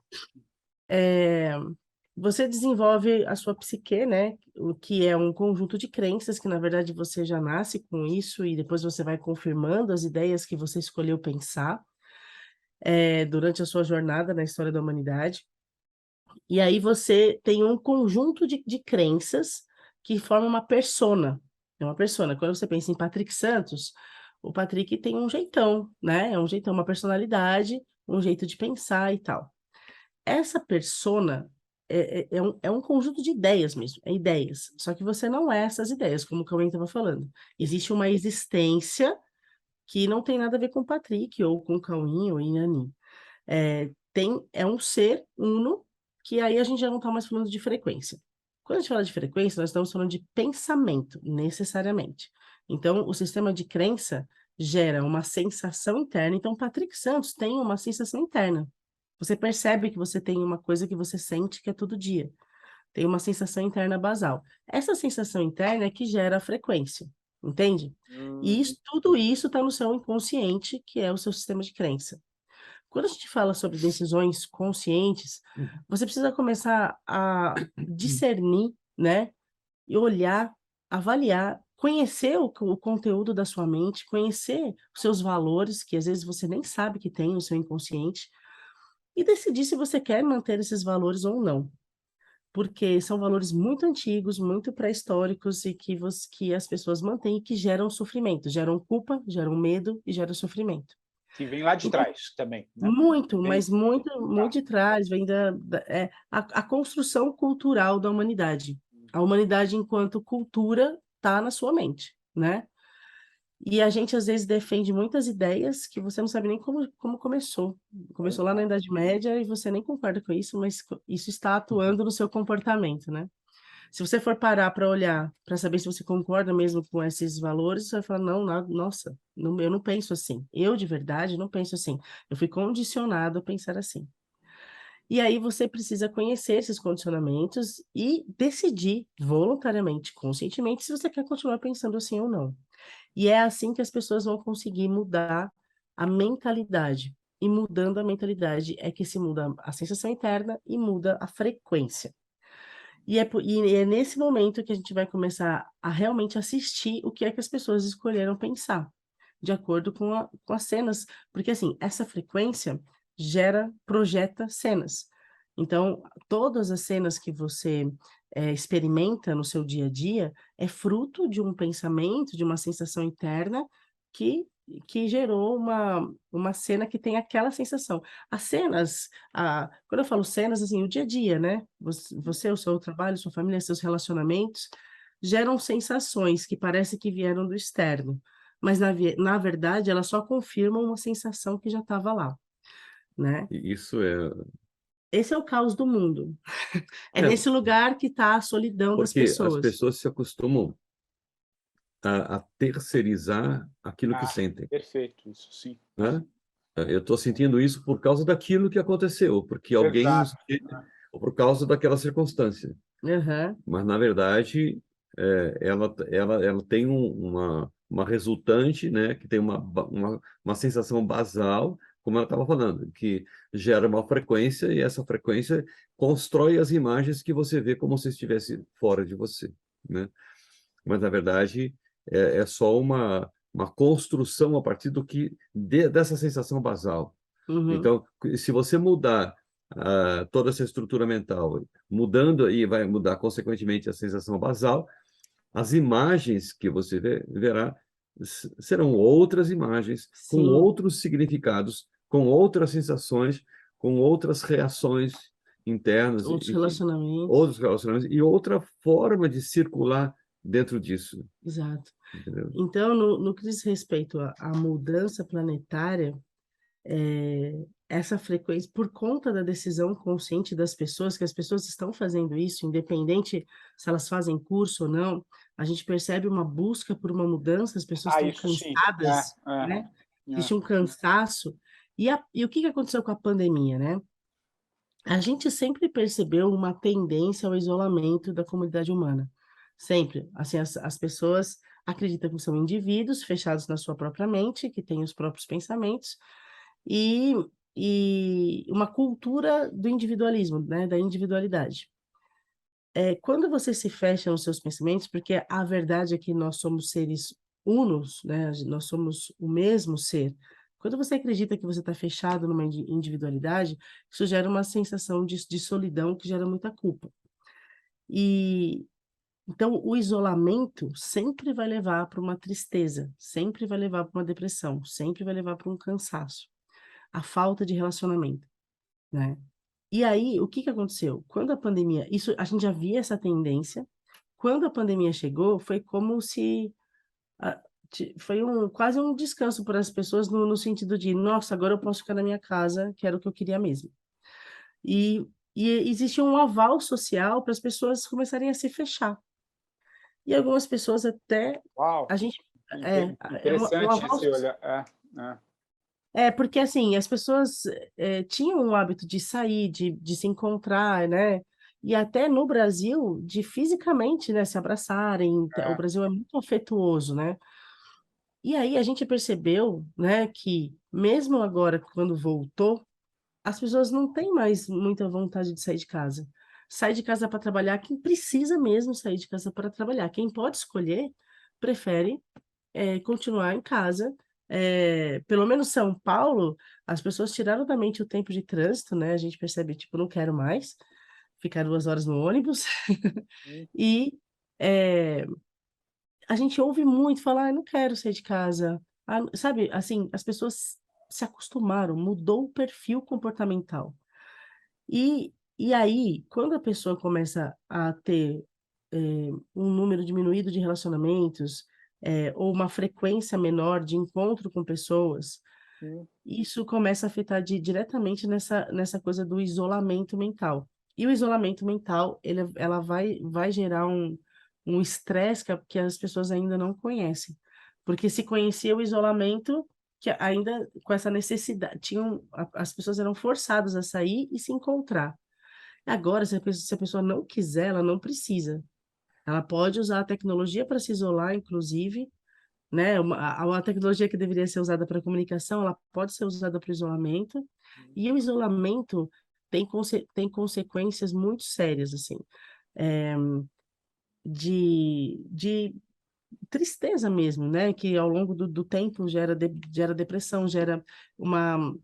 você desenvolve a sua psique, né? O que é um conjunto de crenças que, na verdade, você já nasce com isso e depois você vai confirmando as ideias que você escolheu pensar durante a sua jornada na história da humanidade. E aí você tem um conjunto de crenças que formam uma persona. É uma persona. Quando você pensa em Patrick Santos, o Patrick tem um jeitão, né? É um jeitão, uma personalidade, um jeito de pensar e tal. Essa persona é um conjunto de ideias mesmo, é ideias. Só que você não é essas ideias, como o Cauê estava falando. Existe uma existência que não tem nada a ver com o Patrick, ou com o Cauê, ou Inani. É um ser uno, que aí a gente já não está mais falando de frequência. Quando a gente fala de frequência, nós estamos falando de pensamento, necessariamente. Então, o sistema de crença gera uma sensação interna. Então, Patrick Santos tem uma sensação interna. Você percebe que você tem uma coisa que você sente que é todo dia. Tem uma sensação interna basal. Essa sensação interna é que gera a frequência, entende? E tudo isso está no seu inconsciente, que é o seu sistema de crença. Quando a gente fala sobre decisões conscientes, você precisa começar a discernir, né? E olhar, avaliar, conhecer o conteúdo da sua mente, conhecer os seus valores, que às vezes você nem sabe que tem no seu inconsciente, e decidir se você quer manter esses valores ou não. Porque são valores muito antigos, muito pré-históricos e que as pessoas mantêm e que geram sofrimento, geram culpa, geram medo e geram sofrimento. Que vem lá de trás também, né? Mas muito de trás, vem a construção cultural da humanidade. A humanidade, enquanto cultura, está na sua mente, né? E a gente, às vezes, defende muitas ideias que você não sabe nem como começou. Começou lá na Idade Média e você nem concorda com isso, mas isso está atuando no seu comportamento, né? Se você for parar para olhar, para saber se você concorda mesmo com esses valores, você vai falar, não, nossa, eu não penso assim. Eu, de verdade, não penso assim. Eu fui condicionado a pensar assim. E aí você precisa conhecer esses condicionamentos e decidir voluntariamente, conscientemente, se você quer continuar pensando assim ou não. E é assim que as pessoas vão conseguir mudar a mentalidade. E mudando a mentalidade é que se muda a sensação interna e muda a frequência. E é nesse momento que a gente vai começar a realmente assistir o que é que as pessoas escolheram pensar, de acordo com as cenas. Porque, assim, essa frequência projeta cenas. Então, todas as cenas que você experimenta no seu dia a dia é fruto de um pensamento, de uma sensação interna que que gerou uma cena que tem aquela sensação. As cenas, quando eu falo cenas, assim, o dia a dia, né? Você, o seu trabalho, sua família, seus relacionamentos, geram sensações que parece que vieram do externo, mas na verdade elas só confirmam uma sensação que já estava lá, né? E isso é, Esse é o caos do mundo. É é nesse lugar que está a solidão das porque as pessoas. pessoas se acostumam a terceirizar aquilo que sentem, Perfeito, isso sim. né? Eu estou sentindo isso por causa daquilo que aconteceu, porque alguém, Exato. ou por causa daquela circunstância. Aham, Mas, na verdade, ela tem uma resultante, né, que tem uma sensação basal, como ela estava falando, que gera uma frequência, e essa frequência constrói as imagens que você vê como se estivesse fora de você, né? Mas, na verdade, é só uma construção a partir dessa sensação basal. uhum, Então, se você mudar toda essa estrutura mental, mudando e vai mudar consequentemente a sensação basal, as imagens que você verá serão outras imagens com sim, outros significados, com outras sensações, com outras reações internas, outros enfim, relacionamentos, outros relacionamentos e outra forma de circular dentro disso, exato. entendeu? Então, no que diz respeito à mudança planetária, essa frequência, por conta da decisão consciente das pessoas, que as pessoas estão fazendo isso, independente se elas fazem curso ou não, a gente percebe uma busca por uma mudança, as pessoas estão Isso sim. cansadas, né? É. Existe um cansaço. E o que aconteceu com a pandemia, né? A gente sempre percebeu uma tendência ao isolamento da comunidade humana. Sempre. Assim, as pessoas acreditam que são indivíduos fechados na sua própria mente, que têm os próprios pensamentos, e, e uma cultura do individualismo, né, da individualidade. Quando você se fecha nos seus pensamentos, porque a verdade é que nós somos seres unos, né, nós somos o mesmo ser. Quando você acredita que você está fechado numa individualidade, isso gera uma sensação de solidão que gera muita culpa. E então o isolamento sempre vai levar para uma tristeza, sempre vai levar para uma depressão, sempre vai levar para um cansaço, a falta de relacionamento, né? E aí, o que que aconteceu? Quando a pandemia, isso a gente já via essa tendência. Quando a pandemia chegou, foi como se a foi quase um descanso para as pessoas no sentido de: "Nossa, agora eu posso ficar na minha casa, que era o que eu queria mesmo". E e existia um aval social para as pessoas começarem a se fechar. E algumas pessoas até a Uau! gente é um Interessante aval esse soci olhar. É. porque assim, as pessoas, tinham o hábito de sair, de se encontrar, né, e até no Brasil, de fisicamente, né, se abraçarem, o É. Brasil é muito afetuoso, né. E aí a gente percebeu, né, que mesmo agora quando voltou, as pessoas não têm mais muita vontade de sair de casa. Sai de casa para trabalhar quem precisa mesmo sair de casa para trabalhar, quem pode escolher, prefere continuar em casa. Pelo menos São Paulo, as pessoas tiraram da mente o tempo de trânsito, né, a gente percebe, tipo: "Não quero mais ficar 2 horas no ônibus". Hum. E, eh, a gente ouve muito falar: "Ai, não quero sair de casa". Sabe, assim, as pessoas se acostumaram, mudou o perfil comportamental. E aí, quando a pessoa começa a ter, um número diminuído de relacionamentos, ou uma frequência menor de encontro com pessoas, Hum. isso começa a afetar diretamente nessa coisa do isolamento mental. E o isolamento mental, ela vai gerar um estresse que as pessoas ainda não conhecem. Porque se conhecia o isolamento, que ainda com essa necessidade as pessoas eram forçadas a sair e se encontrar. Agora, se a pessoa não quiser, ela não precisa. Ela pode usar a tecnologia para se isolar, inclusive, né, uma tecnologia que deveria ser usada para comunicação, ela pode ser usada para o isolamento, e o isolamento tem consequências muito sérias, assim, eh, de tristeza mesmo, né, que ao longo do tempo gera depressão, gera uma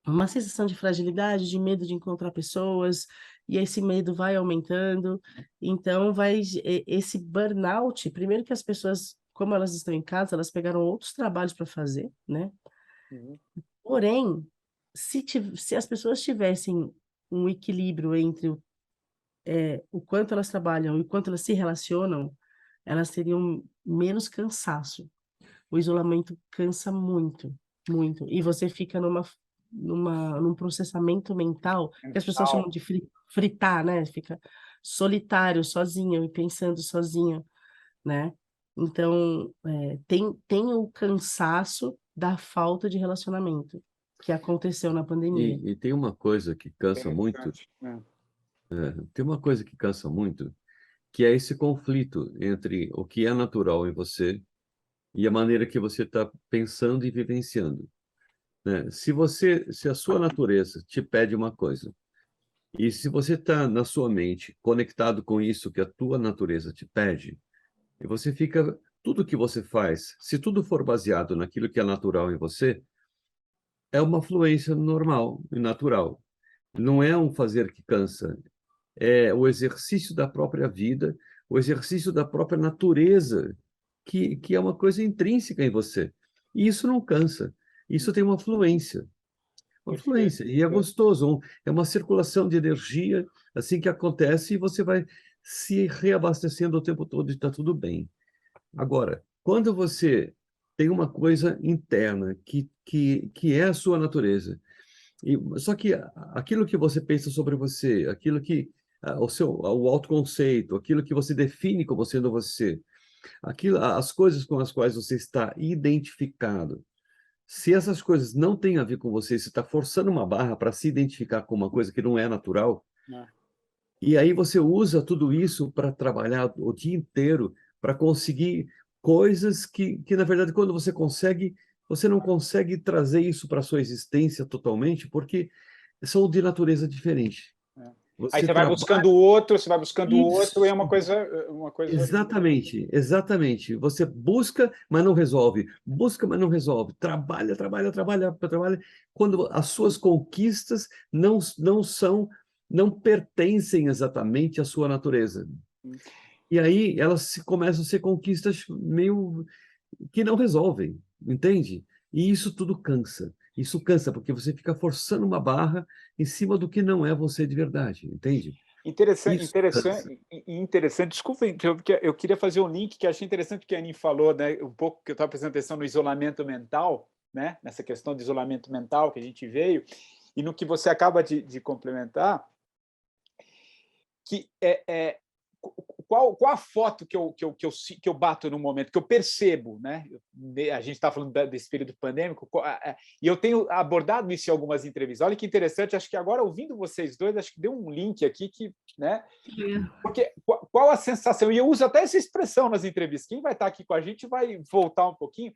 uma sensação de fragilidade, de medo de encontrar pessoas, e esse medo vai aumentando, então esse burnout, primeiro que as pessoas como elas estão em casa, elas pegaram outros trabalhos para fazer, né? Uhum. Porém, se as pessoas tivessem um equilíbrio entre o quanto elas trabalham e o quanto elas se relacionam, elas teriam menos cansaço. O isolamento cansa muito, muito. E você fica num processamento mental, que as pessoas chamam Mental. de fritar, né? Fica solitário, sozinho e pensando sozinho, né? Então, tem o cansaço da falta de relacionamento que aconteceu na pandemia. E tem uma coisa que cansa muito, Interessante. É. tem uma coisa que cansa muito, que é esse conflito entre o que é natural em você e a maneira que você está pensando e vivenciando, né? Se a sua natureza te pede uma coisa, e se você está na sua mente conectado com isso que a tua natureza te pede, e você fica, tudo que você faz, se tudo for baseado naquilo que é natural em você, é uma fluência normal e natural. Não é um fazer que cansa, é o exercício da própria vida, o exercício da própria natureza, que é uma coisa intrínseca em você. E isso não cansa, isso tem uma fluência. Uma Perfeito. fluência, e é gostoso, é uma circulação de energia assim que acontece e você vai se reabastecendo o tempo todo e está tudo bem. Agora, quando você tem uma coisa interna que é a sua natureza, só que aquilo que você pensa sobre você, aquilo que o autoconceito, aquilo que você define como sendo você, as coisas com as quais você está identificado, se essas coisas não têm a ver com você, você está forçando uma barra para se identificar com uma coisa que não é natural, É. e aí você usa tudo isso para trabalhar o dia inteiro, para conseguir coisas que, na verdade, quando você consegue, você não consegue trazer isso para a sua existência totalmente, porque são de natureza diferente. É. Aí Você você vai trabalha buscando o outro, você vai buscando o outro, e é isso. uma coisa. Exatamente, exatamente. Você busca, mas não resolve. Busca, mas não resolve. Trabalha, trabalha, trabalha, trabalha. Quando as suas conquistas não pertencem exatamente à sua natureza. E aí começam a ser conquistas meio que não resolvem, entende? E isso tudo cansa. Isso cansa, porque você fica forçando uma barra em cima do que não é você de verdade, entende? Interessante, Isso cansa. interessante. Desculpa, porque eu queria fazer um link que achei interessante que a Anin falou, né? Um pouco que eu estava prestando atenção no isolamento mental, né? Nessa questão de isolamento mental que a gente veio, e no que você acaba de complementar, que qual a foto que eu bato no momento, que eu percebo, né? A gente está falando desse período pandêmico, e eu tenho abordado isso em algumas entrevistas. Olha que interessante, acho que agora, ouvindo vocês dois, acho que deu um link aqui que, né? Porque qual a sensação? E eu uso até essa expressão nas entrevistas. Quem vai estar aqui com a gente vai voltar um pouquinho,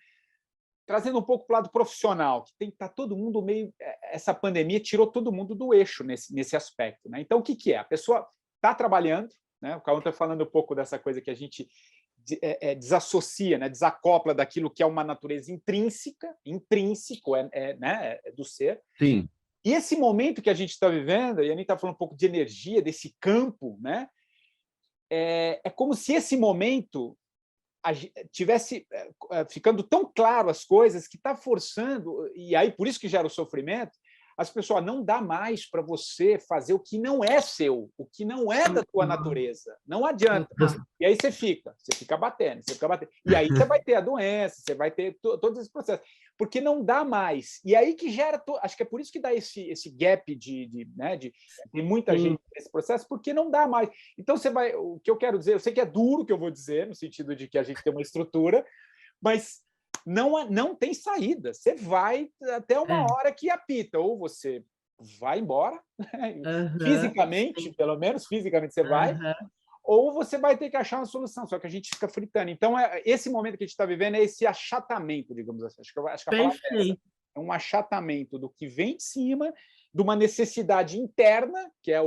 trazendo um pouco para o lado profissional, que tem que estar todo mundo meio. Essa pandemia tirou todo mundo do eixo nesse aspecto, né? Então, o que é? A pessoa está trabalhando, né? O Cauã está falando um pouco dessa coisa que a gente desassocia, né? Desacopla daquilo que é uma natureza intrínseco né? Do ser. Sim. E esse momento que a gente está vivendo, e a gente está falando um pouco de energia, desse campo, né? É como se esse momento tivesse ficando tão claro as coisas que está forçando, e aí por isso que gera o sofrimento, as pessoas não dá mais para você fazer o que não é seu, o que não é da tua natureza. Não adianta. E aí você fica batendo, você fica batendo. E aí você vai ter a doença, você vai ter todos esses processos, porque não dá mais. E aí que gera, acho que é por isso que dá esse gap de muita gente nesse processo, porque não dá mais. Então você vai, o que eu quero dizer, eu sei que é duro o que eu vou dizer, no sentido de que a gente tem uma estrutura, mas não tem saída. Você vai até uma hora que apita, ou você vai embora, fisicamente, pelo menos fisicamente você vai, ou você vai ter que achar uma solução, só que a gente fica fritando. Então, esse momento que a gente está vivendo é esse achatamento, digamos assim. Acho que a palavra é essa. É um achatamento do que vem de cima, de uma necessidade interna, que é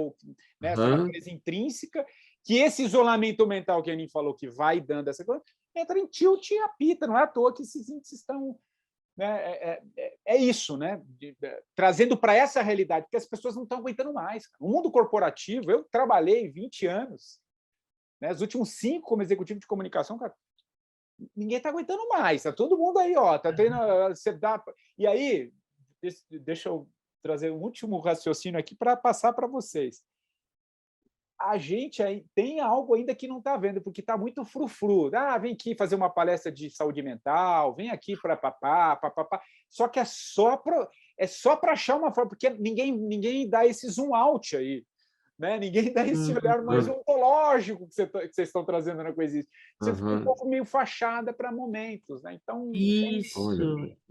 essa natureza intrínseca, que esse isolamento mental que a Anin falou que vai dando essa coisa, entra em tilt e apita, não é à toa que esses índices estão. Né, é isso, né? Trazendo para essa realidade, porque as pessoas não estão aguentando mais. O mundo corporativo, eu trabalhei 20 anos, né, os últimos 5 como executivo de comunicação, cara, ninguém está aguentando mais, está todo mundo aí, ó, tá tendo, você dá, e aí, deixa eu trazer um último raciocínio aqui para passar para vocês. A gente aí tem algo ainda que não está vendo, porque está muito frufru. Ah, vem aqui fazer uma palestra de saúde mental, vem aqui para papá, papapá. Só que é só para achar uma forma, porque ninguém dá esse zoom out aí, né? Ninguém dá esse olhar mais ontológico que vocês estão trazendo na coisa. Você fica um pouco meio fachada para momentos, né? Então, Isso.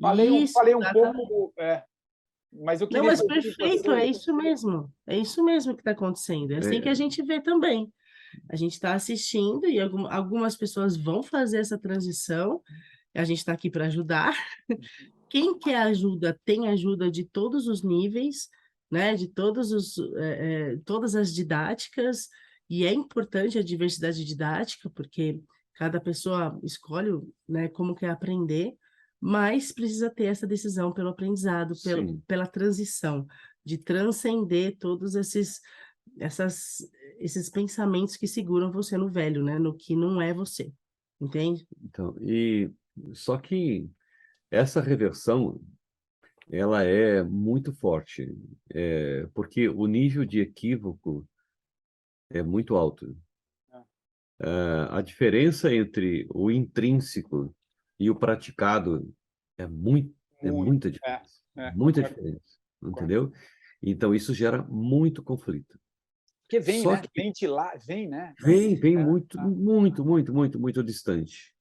falei um pouco. Mas eu Não, queria mas ouvir de perfeito, você. é isso mesmo. É isso mesmo que está acontecendo. É assim que a gente vê também. A gente está assistindo e algumas pessoas vão fazer essa transição. A gente está aqui para ajudar. Quem quer ajuda, tem ajuda de todos os níveis, né? De todas as didáticas. E é importante a diversidade didática, porque cada pessoa escolhe, né, como quer aprender, mas precisa ter essa decisão pelo aprendizado, pela transição, de transcender todos esses pensamentos que seguram você no velho, né? No que não é você, entende? Então, só que essa reversão, ela é muito forte, porque o nível de equívoco é muito alto. A diferença entre o intrínseco e o praticado é muita diferença. Muita diferença, entendeu? Então, isso gera muito conflito. Porque vem, Só né? que Vem de lá, vem, né? vem muito distante.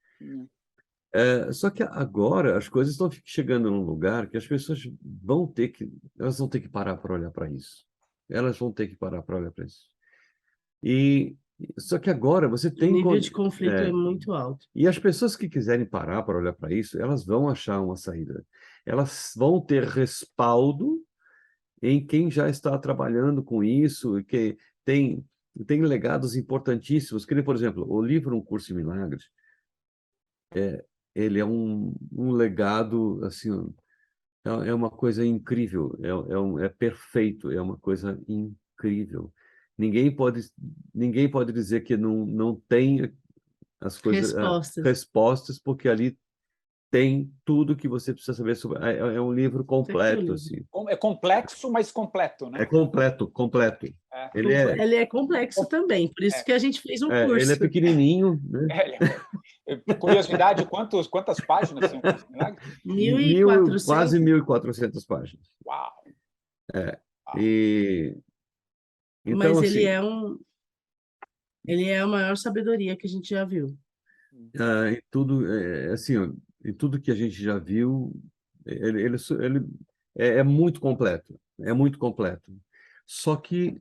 Só que agora as coisas estão chegando num lugar que as pessoas elas vão ter que parar para olhar para isso. Elas vão ter que parar para olhar para isso. Só que agora você O tem... nível de conflito é muito alto. E as pessoas que quiserem parar para olhar para isso, elas vão achar uma saída. Elas vão ter respaldo em quem já está trabalhando com isso, e que tem legados importantíssimos. Que nem, por exemplo, o livro Um Curso em Milagres, ele é um legado, assim, é uma coisa incrível, é perfeito, é uma coisa incrível. Ninguém pode dizer que não tem as coisas, respostas, porque ali tem tudo que você precisa saber sobre. É um livro completo, assim. É complexo, mas completo, né? É completo. Ele é complexo também, por isso que a gente fez um curso. Ele é pequenininho, né? Curiosidade, quantas páginas tem o Curso em Milagres? 1.400. Quase 1.400 páginas. Uau! Então, mas assim, ele é a maior sabedoria que a gente já viu. Em tudo que a gente já viu, ele é muito completo. É muito completo. Só que,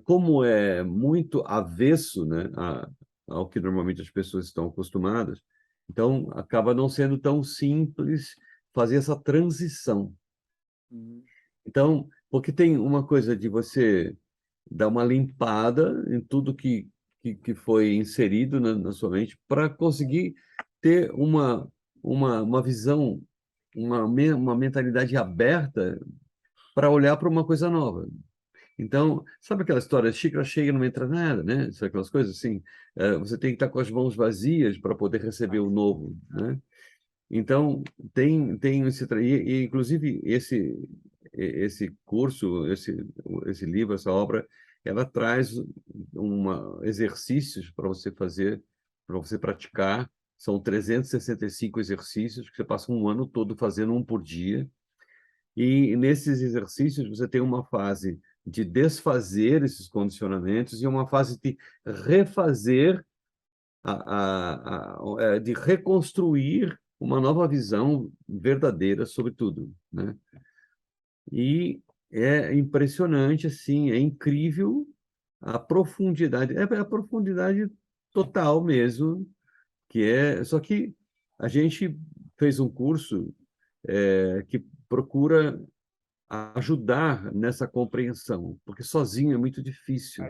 como é muito avesso, né, ao que normalmente as pessoas estão acostumadas, então acaba não sendo tão simples fazer essa transição. Então, porque tem uma coisa de você dar uma limpada em tudo que foi inserido na sua mente para conseguir ter uma visão, uma mentalidade aberta para olhar para uma coisa nova. Então, sabe aquela história, xícara cheia não entra nada, né? Sabe aquelas coisas assim? Você tem que estar com as mãos vazias para poder receber o novo, né? Então, tem inclusive, esse curso, esse livro, essa obra, ela traz exercícios para você fazer, para você praticar. São 365 exercícios que você passa um ano todo fazendo um por dia. E nesses exercícios você tem uma fase de desfazer esses condicionamentos e uma fase de refazer, de reconstruir uma nova visão verdadeira sobre tudo, né? E é impressionante, assim, é incrível a profundidade, é a profundidade total mesmo, só que a gente fez um curso que procura ajudar nessa compreensão, porque sozinho é muito difícil.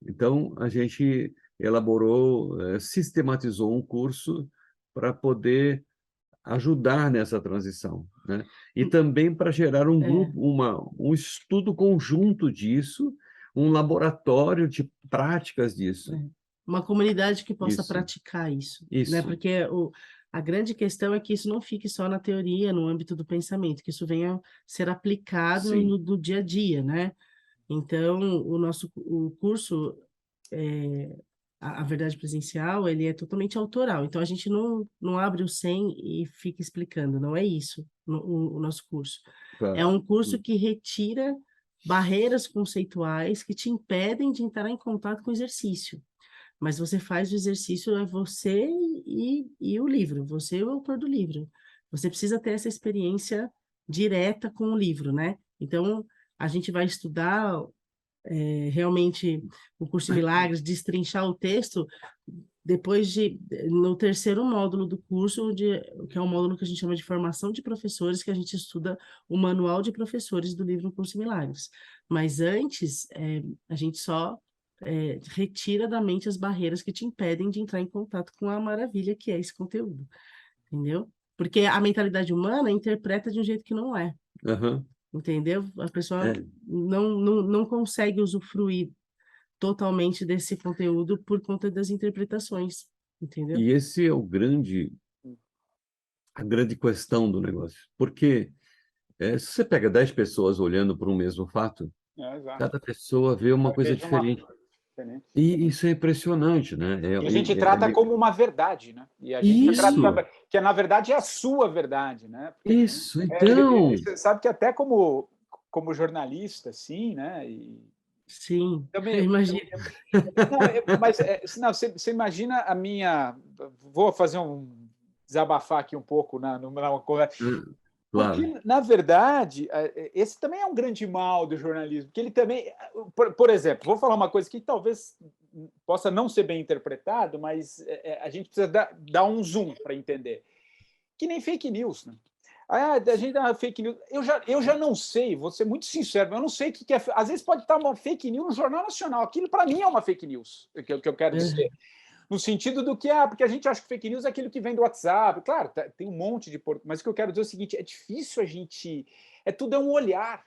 Então, a gente elaborou, sistematizou um curso para poder ajudar nessa transição, né? E também para gerar um grupo, um estudo conjunto disso, um laboratório de práticas disso. uma comunidade que possa Isso, praticar isso, né? isso. Porque a grande questão é que isso não fique só na teoria, no âmbito do pensamento, que isso venha ser aplicado Sim. no dia a dia, né? Então, o curso, a Verdade Presencial, ele é totalmente autoral. Então, a gente não abre o 100 e fica explicando, não é isso o nosso curso. É Tá. um curso que retira barreiras conceituais que te impedem de entrar em contato com o exercício. Mas você faz o exercício, é você e o livro, você é o autor do livro. Você precisa ter essa experiência direta com o livro, né? Então, a gente vai estudar realmente o curso de milagres, destrinchar o texto no terceiro módulo do curso, que é um módulo que a gente chama de formação de professores, que a gente estuda o manual de professores do livro Curso de Milagres. Mas antes, a gente só retira da mente as barreiras que te impedem de entrar em contato com a maravilha que é esse conteúdo, entendeu? Porque a mentalidade humana interpreta de um jeito que não é. Aham. Entendeu? A pessoa É. não consegue usufruir totalmente desse conteúdo por conta das interpretações, entendeu? E esse é a grande questão do negócio. Porque se você pega 10 pessoas olhando para um mesmo fato, Exato. cada pessoa vê uma Eu coisa vejo uma diferente. coisa diferente. E isso é impressionante, né? E a gente trata como uma verdade, né? E a gente trata Isso, que na verdade é a sua verdade, né? Porque isso. Então, você sabe que até como jornalista, assim, né? E Sim, também, imagina. não, mas não, você imagina a minha. Vou fazer desabafar aqui um pouco numa conversa. claro, Porque, na verdade, esse também é um grande mal do jornalismo, que ele também, por exemplo, vou falar uma coisa que talvez possa não ser bem interpretado, mas a gente precisa dar um zoom para entender. Que nem fake news, né? A gente dá fake news. Eu já não sei, vou ser muito sincero, eu não sei o que é. Às vezes pode estar uma fake news no Jornal Nacional. Aquilo, para mim, é uma fake news, que eu quero dizer. No sentido do que, porque a gente acha que fake news é aquilo que vem do WhatsApp. Claro, tem um monte de. Mas o que eu quero dizer é o seguinte: é difícil a gente. Tudo é um olhar.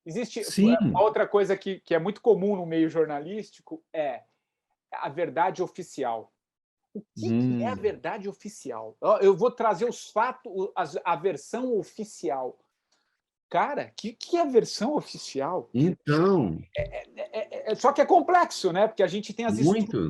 Existe uma sim. outra coisa que é muito comum no meio jornalístico, é a verdade oficial. O que é a Hum. verdade oficial? Eu vou trazer os fatos, a versão oficial. Cara, que é a versão oficial? Então, Só que é complexo, né? Porque a gente tem muito.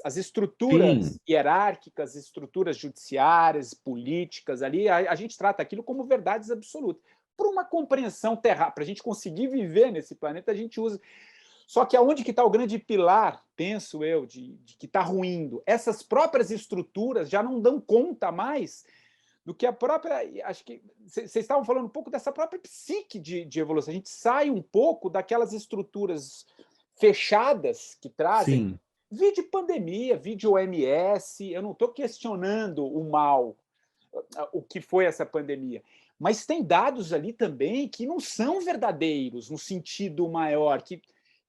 as estruturas Sim, hierárquicas, estruturas judiciárias, políticas ali, a gente trata aquilo como verdades absolutas. Por uma compreensão terráquea, para a gente conseguir viver nesse planeta, a gente usa. Só que aonde que está o grande pilar, penso eu, de que está ruindo? Essas próprias estruturas já não dão conta mais do que a própria. Acho que vocês estavam falando um pouco dessa própria psique de evolução. A gente sai um pouco daquelas estruturas fechadas que trazem. sim. Vide pandemia, vide OMS. Eu não estou questionando o mal, o que foi essa pandemia. Mas tem dados ali também que não são verdadeiros no sentido maior, que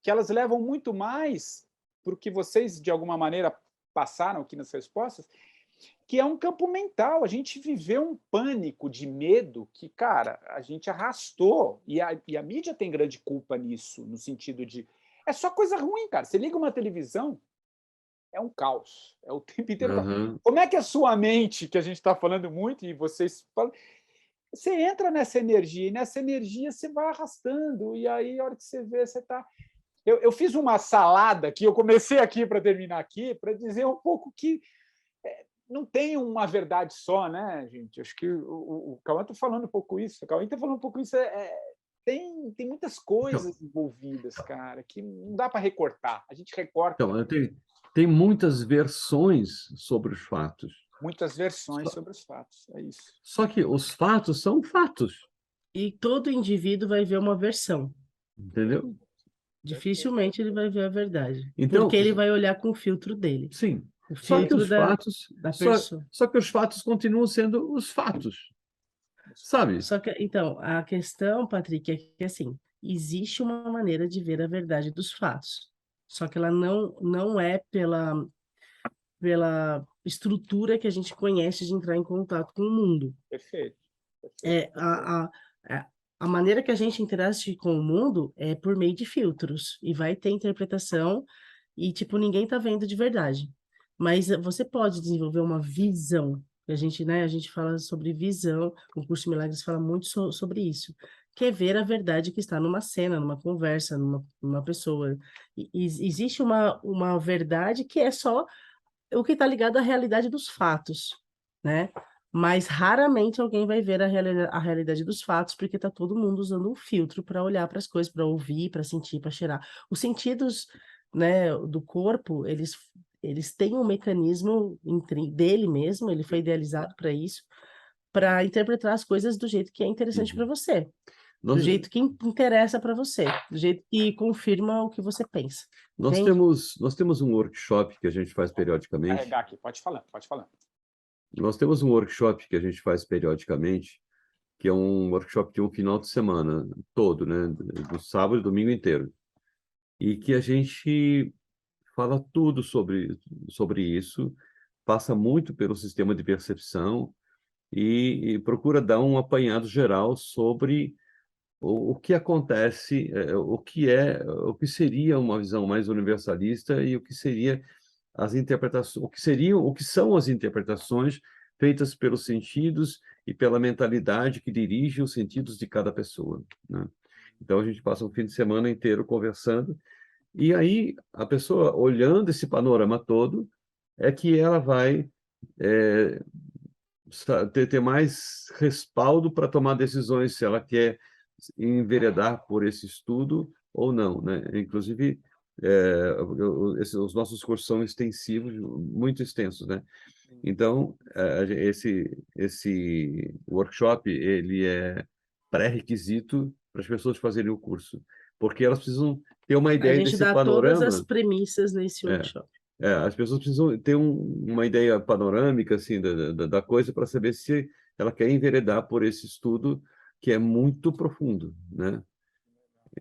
elas levam muito mais para o que vocês, de alguma maneira, passaram aqui nas respostas, que é um campo mental. A gente viveu um pânico de medo que, cara, a gente arrastou. E a mídia tem grande culpa nisso, no sentido de. É só coisa ruim, cara. Você liga uma televisão, é um caos. É o tempo inteiro. Aham. Como é que a sua mente, que a gente está falando muito, e vocês falam, você entra nessa energia, e nessa energia você vai arrastando, e aí, a hora que você vê, você está. Eu fiz uma salada aqui, eu comecei aqui para terminar aqui, para dizer um pouco que não tem uma verdade só, né, gente? Acho que o Cauã está falando um pouco isso. O Cauã está falando um pouco isso. Tem muitas Então, coisas envolvidas, cara, que não dá para recortar. A gente recorta tem muitas versões sobre os fatos. muitas versões Só, sobre os fatos. É isso. só que os fatos são fatos, E todo indivíduo vai ver uma versão. entendeu? Perfeito. Dificilmente ele vai ver a verdade, porque Então, ele vai olhar com o filtro dele, sim. o Só que filtro os fatos, da pessoa. só que os fatos continuam sendo os fatos, sabe? Só que, então, a questão, Patrick, é que assim, existe uma maneira de ver a verdade dos fatos. Só que ela não é pela estrutura que a gente conhece de entrar em contato com o mundo. Perfeito. Perfeito. É, a maneira que a gente interage com o mundo é por meio de filtros, e vai ter interpretação e, tipo, ninguém tá vendo de verdade. Mas você pode desenvolver uma visão. A gente, né, a gente fala sobre visão, o curso de Milagres fala muito sobre isso, que é ver a verdade que está numa cena, numa conversa, numa pessoa. Existe uma verdade que é só o que está ligado à realidade dos fatos, né? Mas raramente alguém vai ver a realidade dos fatos, porque está todo mundo usando um filtro para olhar para as coisas, para ouvir, para sentir, para cheirar. Os sentidos, né, do corpo, eles têm um mecanismo dele mesmo, ele foi idealizado para isso, para interpretar as coisas do jeito que é interessante para Uhum. você, do Nós, jeito que interessa para você, do jeito que confirma o que você pensa, nós entende? temos, nós temos um workshop que a gente faz periodicamente. Carregar aqui, pode falar, pode falar. Nós temos um workshop que a gente faz periodicamente, que é um workshop de um final de semana todo, né? Do sábado e domingo inteiro. E que a gente fala tudo sobre isso, passa muito pelo sistema de percepção e procura dar um apanhado geral sobre o que acontece, o que seria uma visão mais universalista e o que seria as interpretações, o que são as interpretações feitas pelos sentidos e pela mentalidade que dirige os sentidos de cada pessoa, né? Então a gente passa um fim de semana inteiro conversando e aí a pessoa olhando esse panorama todo é que ela vai é, ter mais respaldo para tomar decisões se ela quer enveredar por esse estudo ou não, né? Inclusive, os nossos cursos são extensivos, muito extensos, né? Então, esse workshop, ele é pré-requisito para as pessoas fazerem o curso, porque elas precisam ter uma A ideia gente desse dá todas as panorama. premissas nesse é, workshop. as pessoas precisam ter uma ideia panorâmica assim da coisa para saber se ela quer enveredar por esse estudo que é muito profundo, né?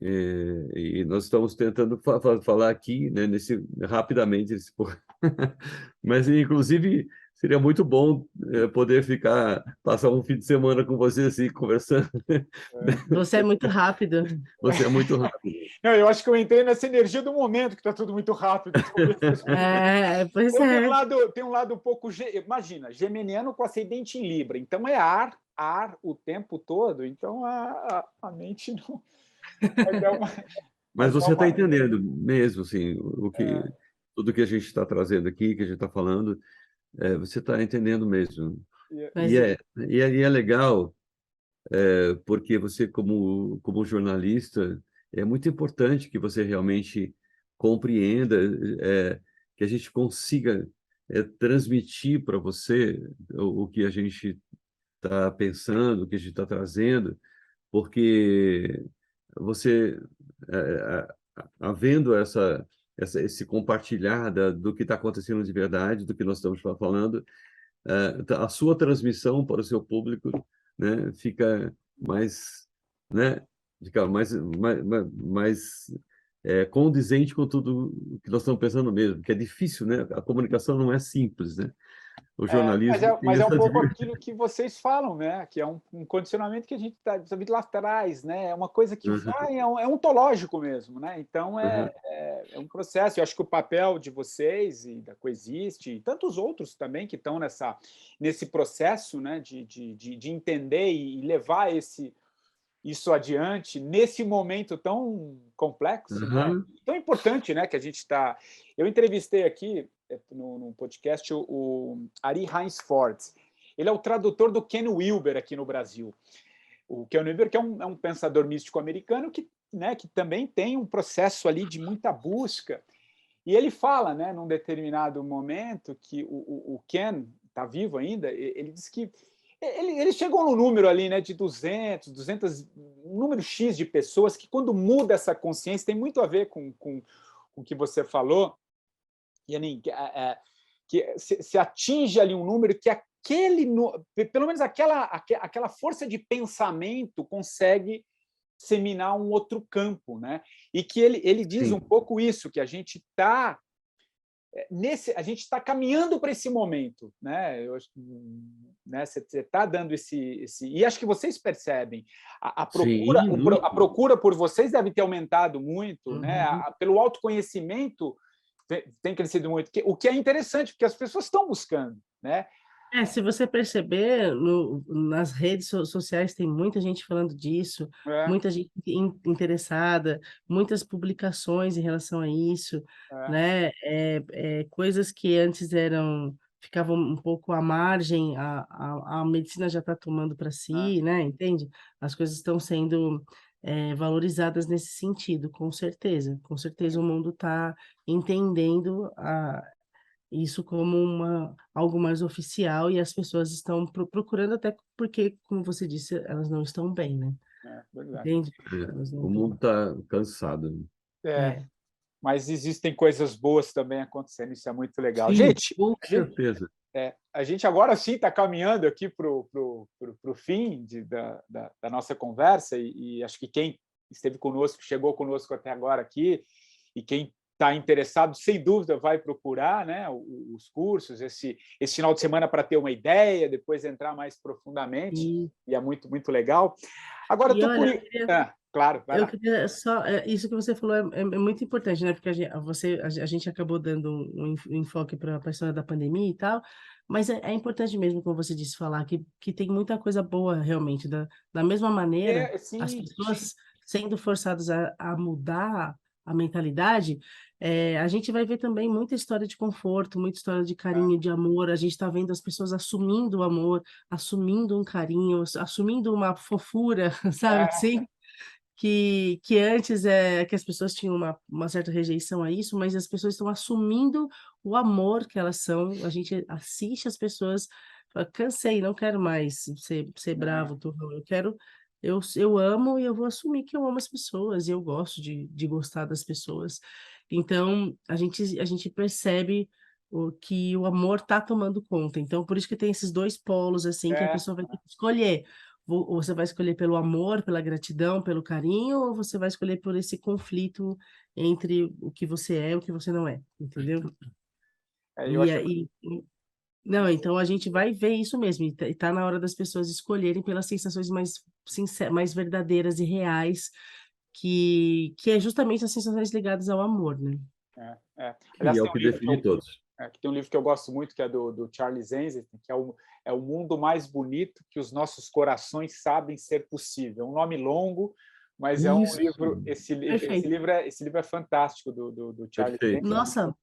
E nós estamos tentando falar aqui, né, rapidamente, mas inclusive seria muito bom poder passar um fim de semana com você assim conversando. Você é muito rápido. Você é muito rápido. Não, eu acho que eu entrei nessa energia do momento, que está tudo muito rápido. Pois Ou é. tem um lado um pouco. Imagina, geminiano com ascendente em Libra. Então é ar o tempo todo. Então a mente não. Vai dar uma. Vai Mas dar você está uma entendendo mesmo, assim, tudo que a gente está trazendo aqui, que a gente está falando, você está entendendo mesmo. Mas E é legal, porque você, como jornalista, é muito importante que você realmente compreenda, que a gente consiga transmitir para você o que a gente está pensando, o que a gente está trazendo, porque você, é, havendo esse compartilhar do que está acontecendo de verdade, do que nós estamos falando, a sua transmissão para o seu público, né, fica mais, né, fica mais condizente com tudo que nós estamos pensando mesmo, que é difícil, né? A comunicação não é simples, né? O jornalismo tem Mas é um essa pouco aquilo que vocês falam, né? Que é um condicionamento que a gente está vindo lá atrás, né? É uma coisa que vai, é ontológico mesmo, né? Então é um processo. Eu acho que o papel de vocês e da Coexiste e tantos outros também que estão nesse processo, né? De entender e levar isso adiante nesse momento tão complexo, né? Tão importante, né? Que a gente está. Eu entrevistei aqui no podcast o Ari Heinz-Ford. Ele é o tradutor do Ken Wilber aqui no Brasil. O Ken Wilber, que é um pensador místico americano que também tem um processo ali de muita busca. E ele fala, né, num determinado momento, que o Ken está vivo ainda, ele diz que ele chegou no número ali, né, de 200, um número X de pessoas que, quando muda essa consciência, tem muito a ver com o que você falou, Yanin, que se atinge ali um número que pelo menos aquela força de pensamento consegue seminar um outro campo, né? E que ele diz um pouco isso, que a gente está caminhando para esse momento, né? Você está dando e acho que vocês percebem a procura por vocês deve ter aumentado muito, né? Pelo autoconhecimento tem crescido muito, o que é interessante, porque as pessoas estão buscando, né? Se você perceber, nas redes sociais tem muita gente falando disso, É, muita gente interessada, muitas publicações em relação a isso, é, né? Coisas que antes ficavam um pouco à margem, a medicina já está tomando para é. si, né? Entende? As coisas estão sendo valorizadas nesse sentido, com certeza. Com certeza o mundo está entendendo isso como algo mais oficial e as pessoas estão procurando até porque, como você disse, elas não estão bem, né? Verdade. Entende? Elas não O estão. mundo está cansado, né? É, É. mas existem coisas boas também acontecendo, isso é muito legal. Sim, Gente, com Certeza. a gente agora sim está caminhando aqui para o fim da nossa conversa, e acho que quem esteve conosco, chegou conosco até agora aqui, e quem está interessado, sem dúvida, vai procurar, né, os cursos, esse final de semana para ter uma ideia, depois entrar mais profundamente, e, e é muito, muito legal. Agora, eu e estou olha, curioso. Claro, vai eu lá. queria só, isso que você falou é muito importante, né? Porque a gente acabou dando um enfoque para a história da pandemia e tal, mas é importante mesmo, como você disse, falar que tem muita coisa boa realmente. Da mesma maneira, as Sim, pessoas sendo forçadas a mudar a mentalidade, a gente vai ver também muita história de conforto, muita história de carinho, de amor. A gente está vendo as pessoas assumindo o amor, assumindo um carinho, assumindo uma fofura, sabe assim? Que antes que as pessoas tinham uma certa rejeição a isso, mas as pessoas estão assumindo o amor que elas são. A gente assiste as pessoas, fala, cansei, não quero mais ser bravo, turrão. Eu amo e eu vou assumir que eu amo as pessoas e eu gosto de gostar das pessoas. Então, a gente percebe que o amor está tomando conta. Então, por isso que tem esses dois polos, assim, que a pessoa vai ter que escolher. Ou você vai escolher pelo amor, pela gratidão, pelo carinho, ou você vai escolher por esse conflito entre o que você é e o que você não é, entendeu? eu E acho. aí, não, então a gente vai ver isso mesmo, e tá na hora das pessoas escolherem pelas sensações mais mais verdadeiras e reais, que é justamente as sensações ligadas ao amor, né? E Aliás, é o tem um que livro define todos. que tem um livro que eu gosto muito, que é do Charles Zenzi, que é o mundo mais bonito que os nossos corações sabem ser possível. É um nome longo, mas é um Isso, livro. perfeito. Esse livro é fantástico do Charles Perfeito. Zenzi. Nossa,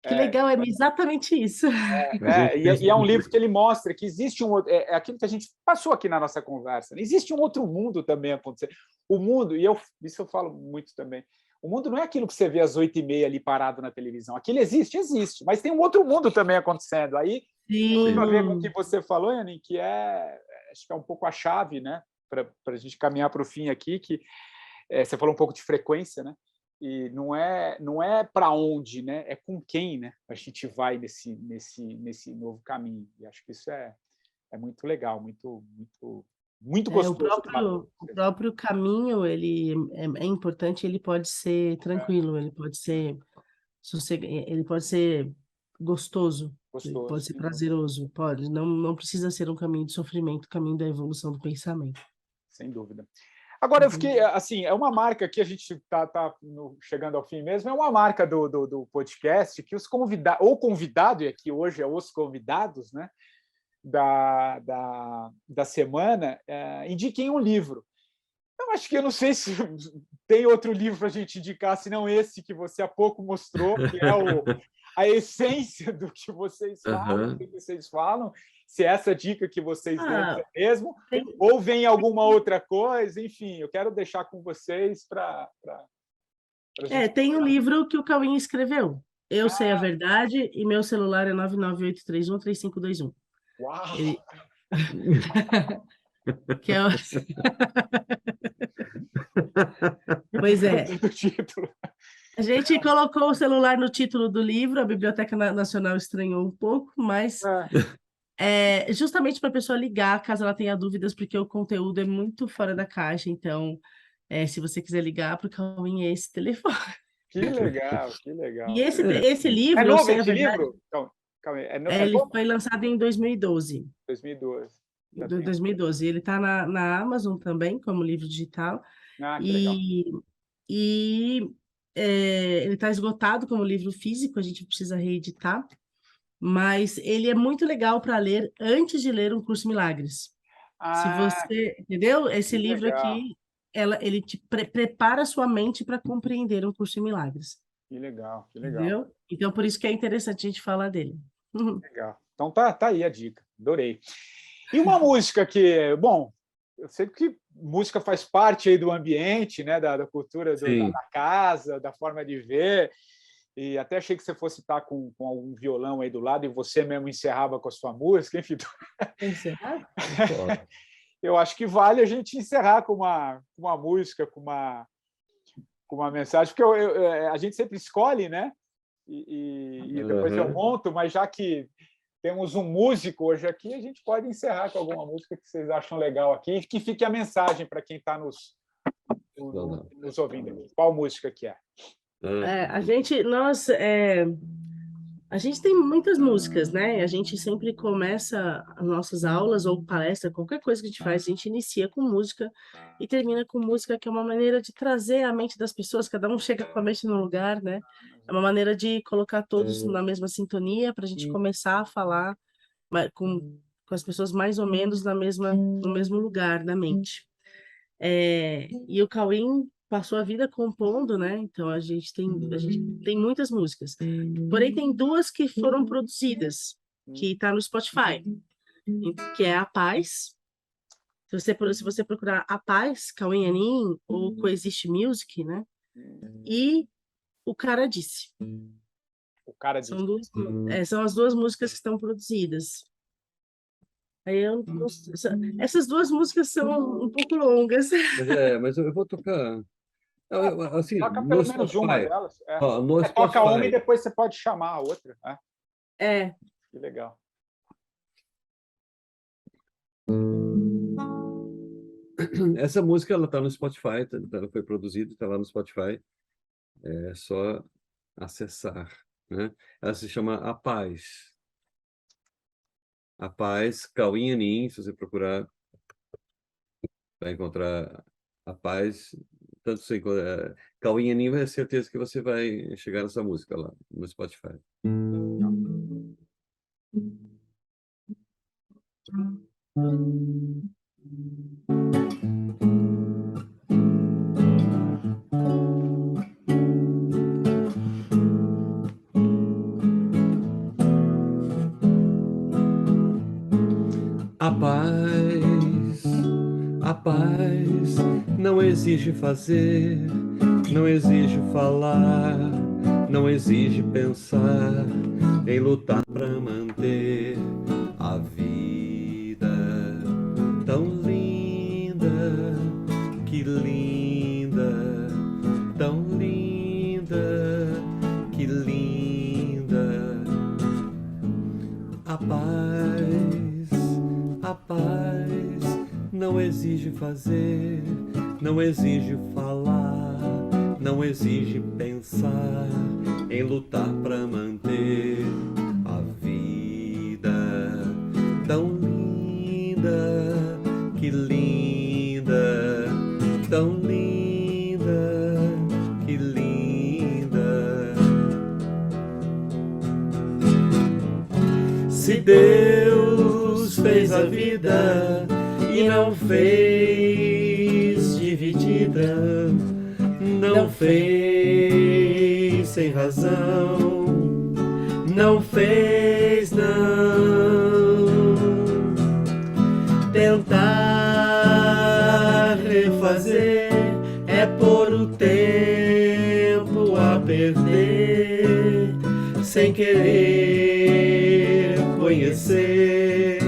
que legal, é exatamente isso. A gente pensa E é um muito livro que ele mostra que existe um outro. É aquilo que a gente passou aqui na nossa conversa. Né? Existe um outro mundo também acontecendo. O mundo, isso eu falo muito também. O mundo não é aquilo que você vê às 8h30 ali parado na televisão. Aquilo existe, mas tem um outro mundo também acontecendo. Aí tem muito a ver com o que Sim, você falou, Yanin, que acho que é um pouco a chave, né, para a gente caminhar para o fim aqui, que você falou um pouco de frequência, né? E não é para onde, né? É com quem, né? A gente vai nesse novo caminho. E acho que isso é muito legal, muito o gostoso. próprio caminho, ele é importante, ele pode ser tranquilo, ele pode ser ele pode ser gostoso, ele pode Gostoso, ser prazeroso, pode, não precisa ser um caminho de sofrimento, caminho da evolução do pensamento. sem dúvida. Agora, eu fiquei, Uhum. assim, é uma marca que a gente está chegando ao fim mesmo, é uma marca do podcast que os convidados, ou convidado, e aqui hoje é os convidados, né, da semana, indiquem um livro. Eu acho que eu não sei se tem outro livro para a gente indicar, senão esse que você há pouco mostrou, que é a essência do que vocês falam, Aham. do que vocês falam, se é essa dica que vocês deram Ah, mesmo, tem, ou vem alguma outra coisa, enfim, eu quero deixar com vocês para a gente. tem um livro que o Cauim escreveu. Eu sei a Ah, verdade e meu celular é 998313521. uau! Ele que é o- Pois é. Gostei do título. A gente colocou o celular no título do livro, a Biblioteca Nacional estranhou um pouco, mas É, justamente para a pessoa ligar, caso ela tenha dúvidas, porque o conteúdo é muito fora da caixa. Então, se você quiser ligar para o Cauim, é esse telefone. que legal, que E legal. esse É livro, Eu novo Sei a esse Verdade, livro? Calma aí. É ele novo? foi lançado em 2012. 2012. Já Do tem. 2012. Ele está na Amazon também, como livro digital. Que legal. E, e ele está esgotado como livro físico, a gente precisa reeditar, mas ele é muito legal para ler antes de ler um Curso em Milagres. Se Ah, você, entendeu? Esse que livro legal, aqui, ele te prepara a sua mente para compreender um Curso em Milagres, que legal, que legal, entendeu? Então, por isso que é interessante a gente falar dele. legal. Então tá aí a dica, adorei. E uma música que, bom, eu sei que música faz parte aí do ambiente, né, da cultura Sim. da casa, da forma de ver, e até achei que você fosse estar com algum violão aí do lado e você mesmo encerrava com a sua música, enfim. Encerrar? Pode. Eu acho que vale a gente encerrar com uma música, com uma mensagem, porque a gente sempre escolhe, né? E depois eu Aham. monto, mas já que temos um músico hoje aqui, a gente pode encerrar com alguma música que vocês acham legal aqui, que fique a mensagem para quem está Não, não. nos ouvindo aqui. Qual música que é? Ah, A gente tem muitas músicas, né? A gente sempre começa as nossas aulas ou palestra, qualquer coisa que a gente faz, a gente inicia com música e termina com música, que é uma maneira de trazer a mente das pessoas, cada um chega com a mente no lugar, né? É uma maneira de colocar todos na mesma sintonia para a gente começar a falar com as pessoas mais ou menos no mesmo lugar da mente. E o Cauim passou a vida compondo, né? Então a gente tem muitas músicas. Porém, tem duas que foram produzidas, que está no Spotify, que é A Paz. Se você procurar A Paz, Cauim Anin, ou Coexiste Music, né? E O Cara Disse. O cara disse. São as duas músicas que estão produzidas. Aí essas duas músicas são um pouco longas. mas eu vou tocar. Assim, Toca no pelo menos uma Spotify. delas. Ó, no Toca uma e Spotify. depois você pode chamar a outra. É, Que legal. Essa música ela tá no Spotify, ela foi produzida, está lá no Spotify. É só acessar, né? Ela se chama A Paz. A Paz, Cauim Anin, se você procurar, vai encontrar A Paz. Tanto você Cauim Anin, vai ter certeza que você vai chegar nessa música lá no Spotify. A paz não exige fazer, não exige falar, não exige pensar em lutar para manter a vida tão linda, que linda, tão linda, que linda. A paz não exige fazer, não exige falar, não exige pensar em lutar para manter a vida tão linda, que linda, tão linda, que linda. Se Deus fez a vida e não fez dividida, não fez sem razão, não fez não. Tentar refazer é pôr o tempo a perder, sem querer conhecer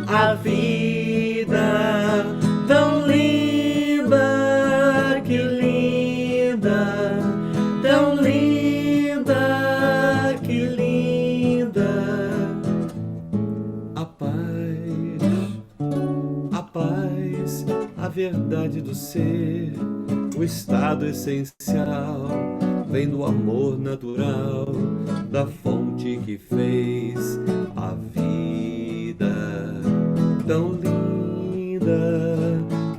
a vida tão linda, que linda, tão linda, que linda. A paz, a verdade do ser, o estado essencial vem do amor natural, da fonte que fez a vida tão linda,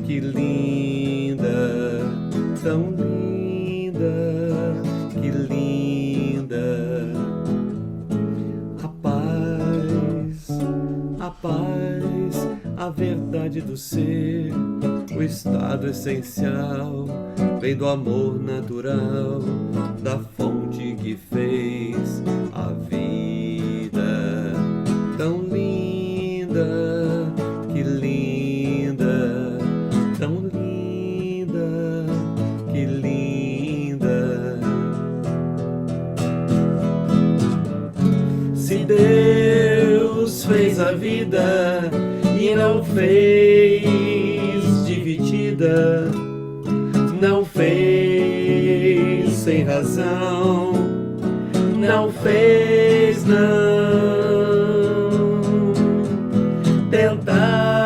que linda, tão linda. realidade do ser, o estado essencial, vem do amor natural, da fonte que fez a vida tão linda, que linda, tão linda, que linda. Se Deus fez a vida e não fez dividida, não fez sem razão, não fez não.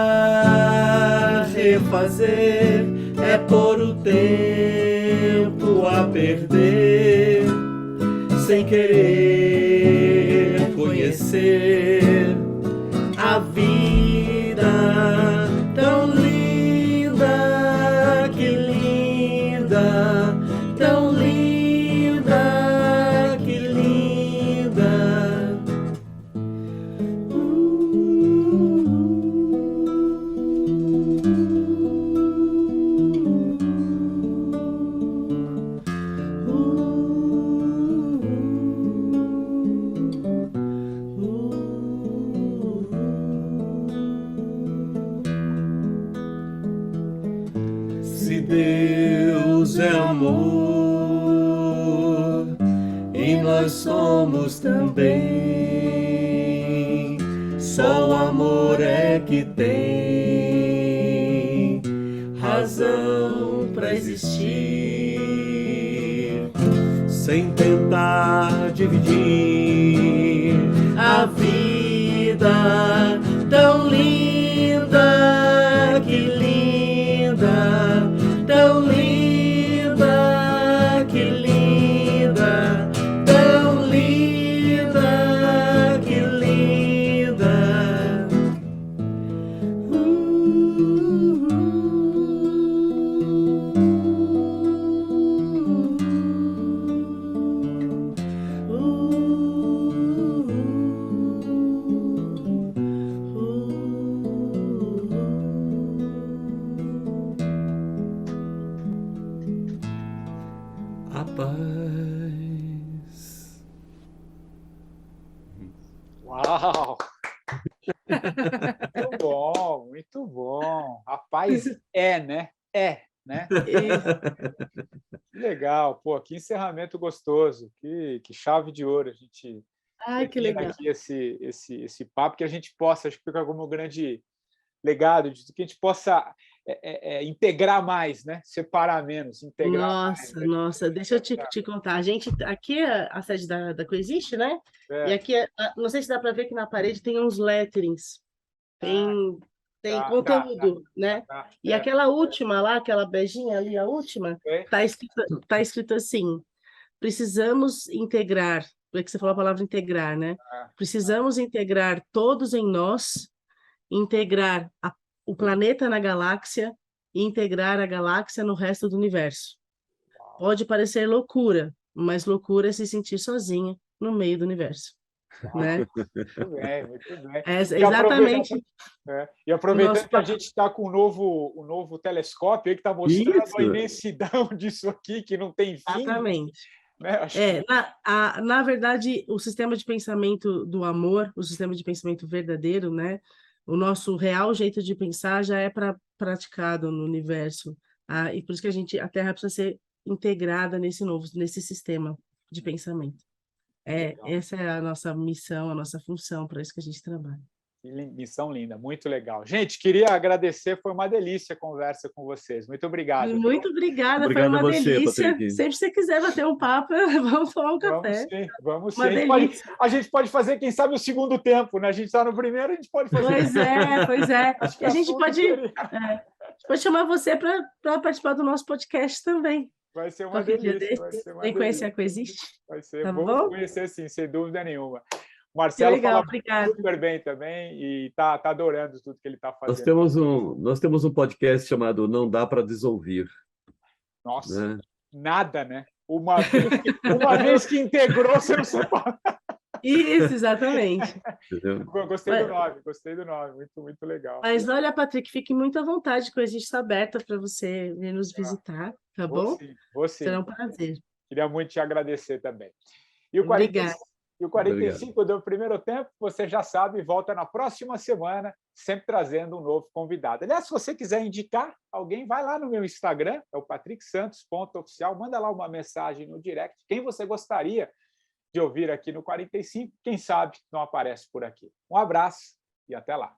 Tentar refazer é pôr o tempo a perder, sem querer conhecer a vida tão linda, que linda, tão linda, que linda. Se Deus é amor e nós somos também, só o amor é que tem razão para existir, sem tentar dividir a vida tão linda, que linda, tão linda, que linda, tão linda, que linda. A paz. Uau! Muito bom, muito bom. A paz é, né? É, né? Que legal, pô, que encerramento gostoso, que chave de ouro a gente Ai, que termina legal. aqui esse papo, que a gente possa, acho que fica como um grande legado, de que a gente possa integrar mais, né? Separar menos, integrar mais. Nossa, nossa, deixa eu te contar. A gente, aqui é a sede da Coexiste, né? E É, aqui, não sei se dá para ver que na parede tem uns letterings, tem dá, conteúdo, né? dá, E aquela última lá, aquela beijinha ali, a última, é. tá escrito assim: precisamos integrar, porque você falou a palavra integrar, né? Precisamos integrar todos em nós, integrar o planeta na galáxia e integrar a galáxia no resto do universo. Pode parecer loucura, mas loucura é se sentir sozinha no meio do universo, né? Muito bem, muito bem. É E exatamente E o aproveitando nosso que a gente está com um novo telescópio aí que está mostrando Isso. a imensidão disso aqui, que não tem fim, exatamente. né? Acho que Na verdade, o sistema de pensamento do amor, o sistema de pensamento verdadeiro, né? O nosso real jeito de pensar já é praticado no universo. E por isso que a Terra precisa ser integrada nesse sistema de pensamento. legal. Essa é a nossa missão, a nossa função, para isso que a gente trabalha. Que missão linda, muito legal. Gente, queria agradecer, foi uma delícia a conversa com vocês. Muito obrigado. Muito obrigada, Obrigado foi a uma você, delícia. Patrick. Sempre que você quiser bater um papo, vamos tomar um Vamos café. sim, vamos sim. Uma delícia. A gente pode fazer, quem sabe, o segundo tempo, né? A gente está no primeiro, a gente pode fazer. Pois é. Acho que E a gente assunto pode seria. chamar você para participar do nosso podcast também. Vai ser uma Qualquer dia delícia. desse, Vai ser uma vem conhecer delícia. a Coexiste. Vai ser Tá bom bom? conhecer, sim, sem dúvida nenhuma. Que Marcelo legal, fala obrigada. super bem também e tá adorando tudo que ele está Nós fazendo. temos um podcast chamado Não Dá para Desouvir, Nossa, né? nada, né? Uma vez que integrou, você não separa. Isso, exatamente. Entendeu? Gostei do nome, muito, muito legal. Mas olha, Patrick, fique muito à vontade, que a gente está aberta para você vir nos visitar, tá Vou bom? sim, vou Será sim. um prazer. Queria muito te agradecer também. E o Obrigada. 45 do primeiro tempo, você já sabe, volta na próxima semana, sempre trazendo um novo convidado. Aliás, se você quiser indicar alguém, vai lá no meu Instagram, é o patricksantos.oficial, manda lá uma mensagem no direct, quem você gostaria de ouvir aqui no 45, quem sabe não aparece por aqui. Um abraço e até lá.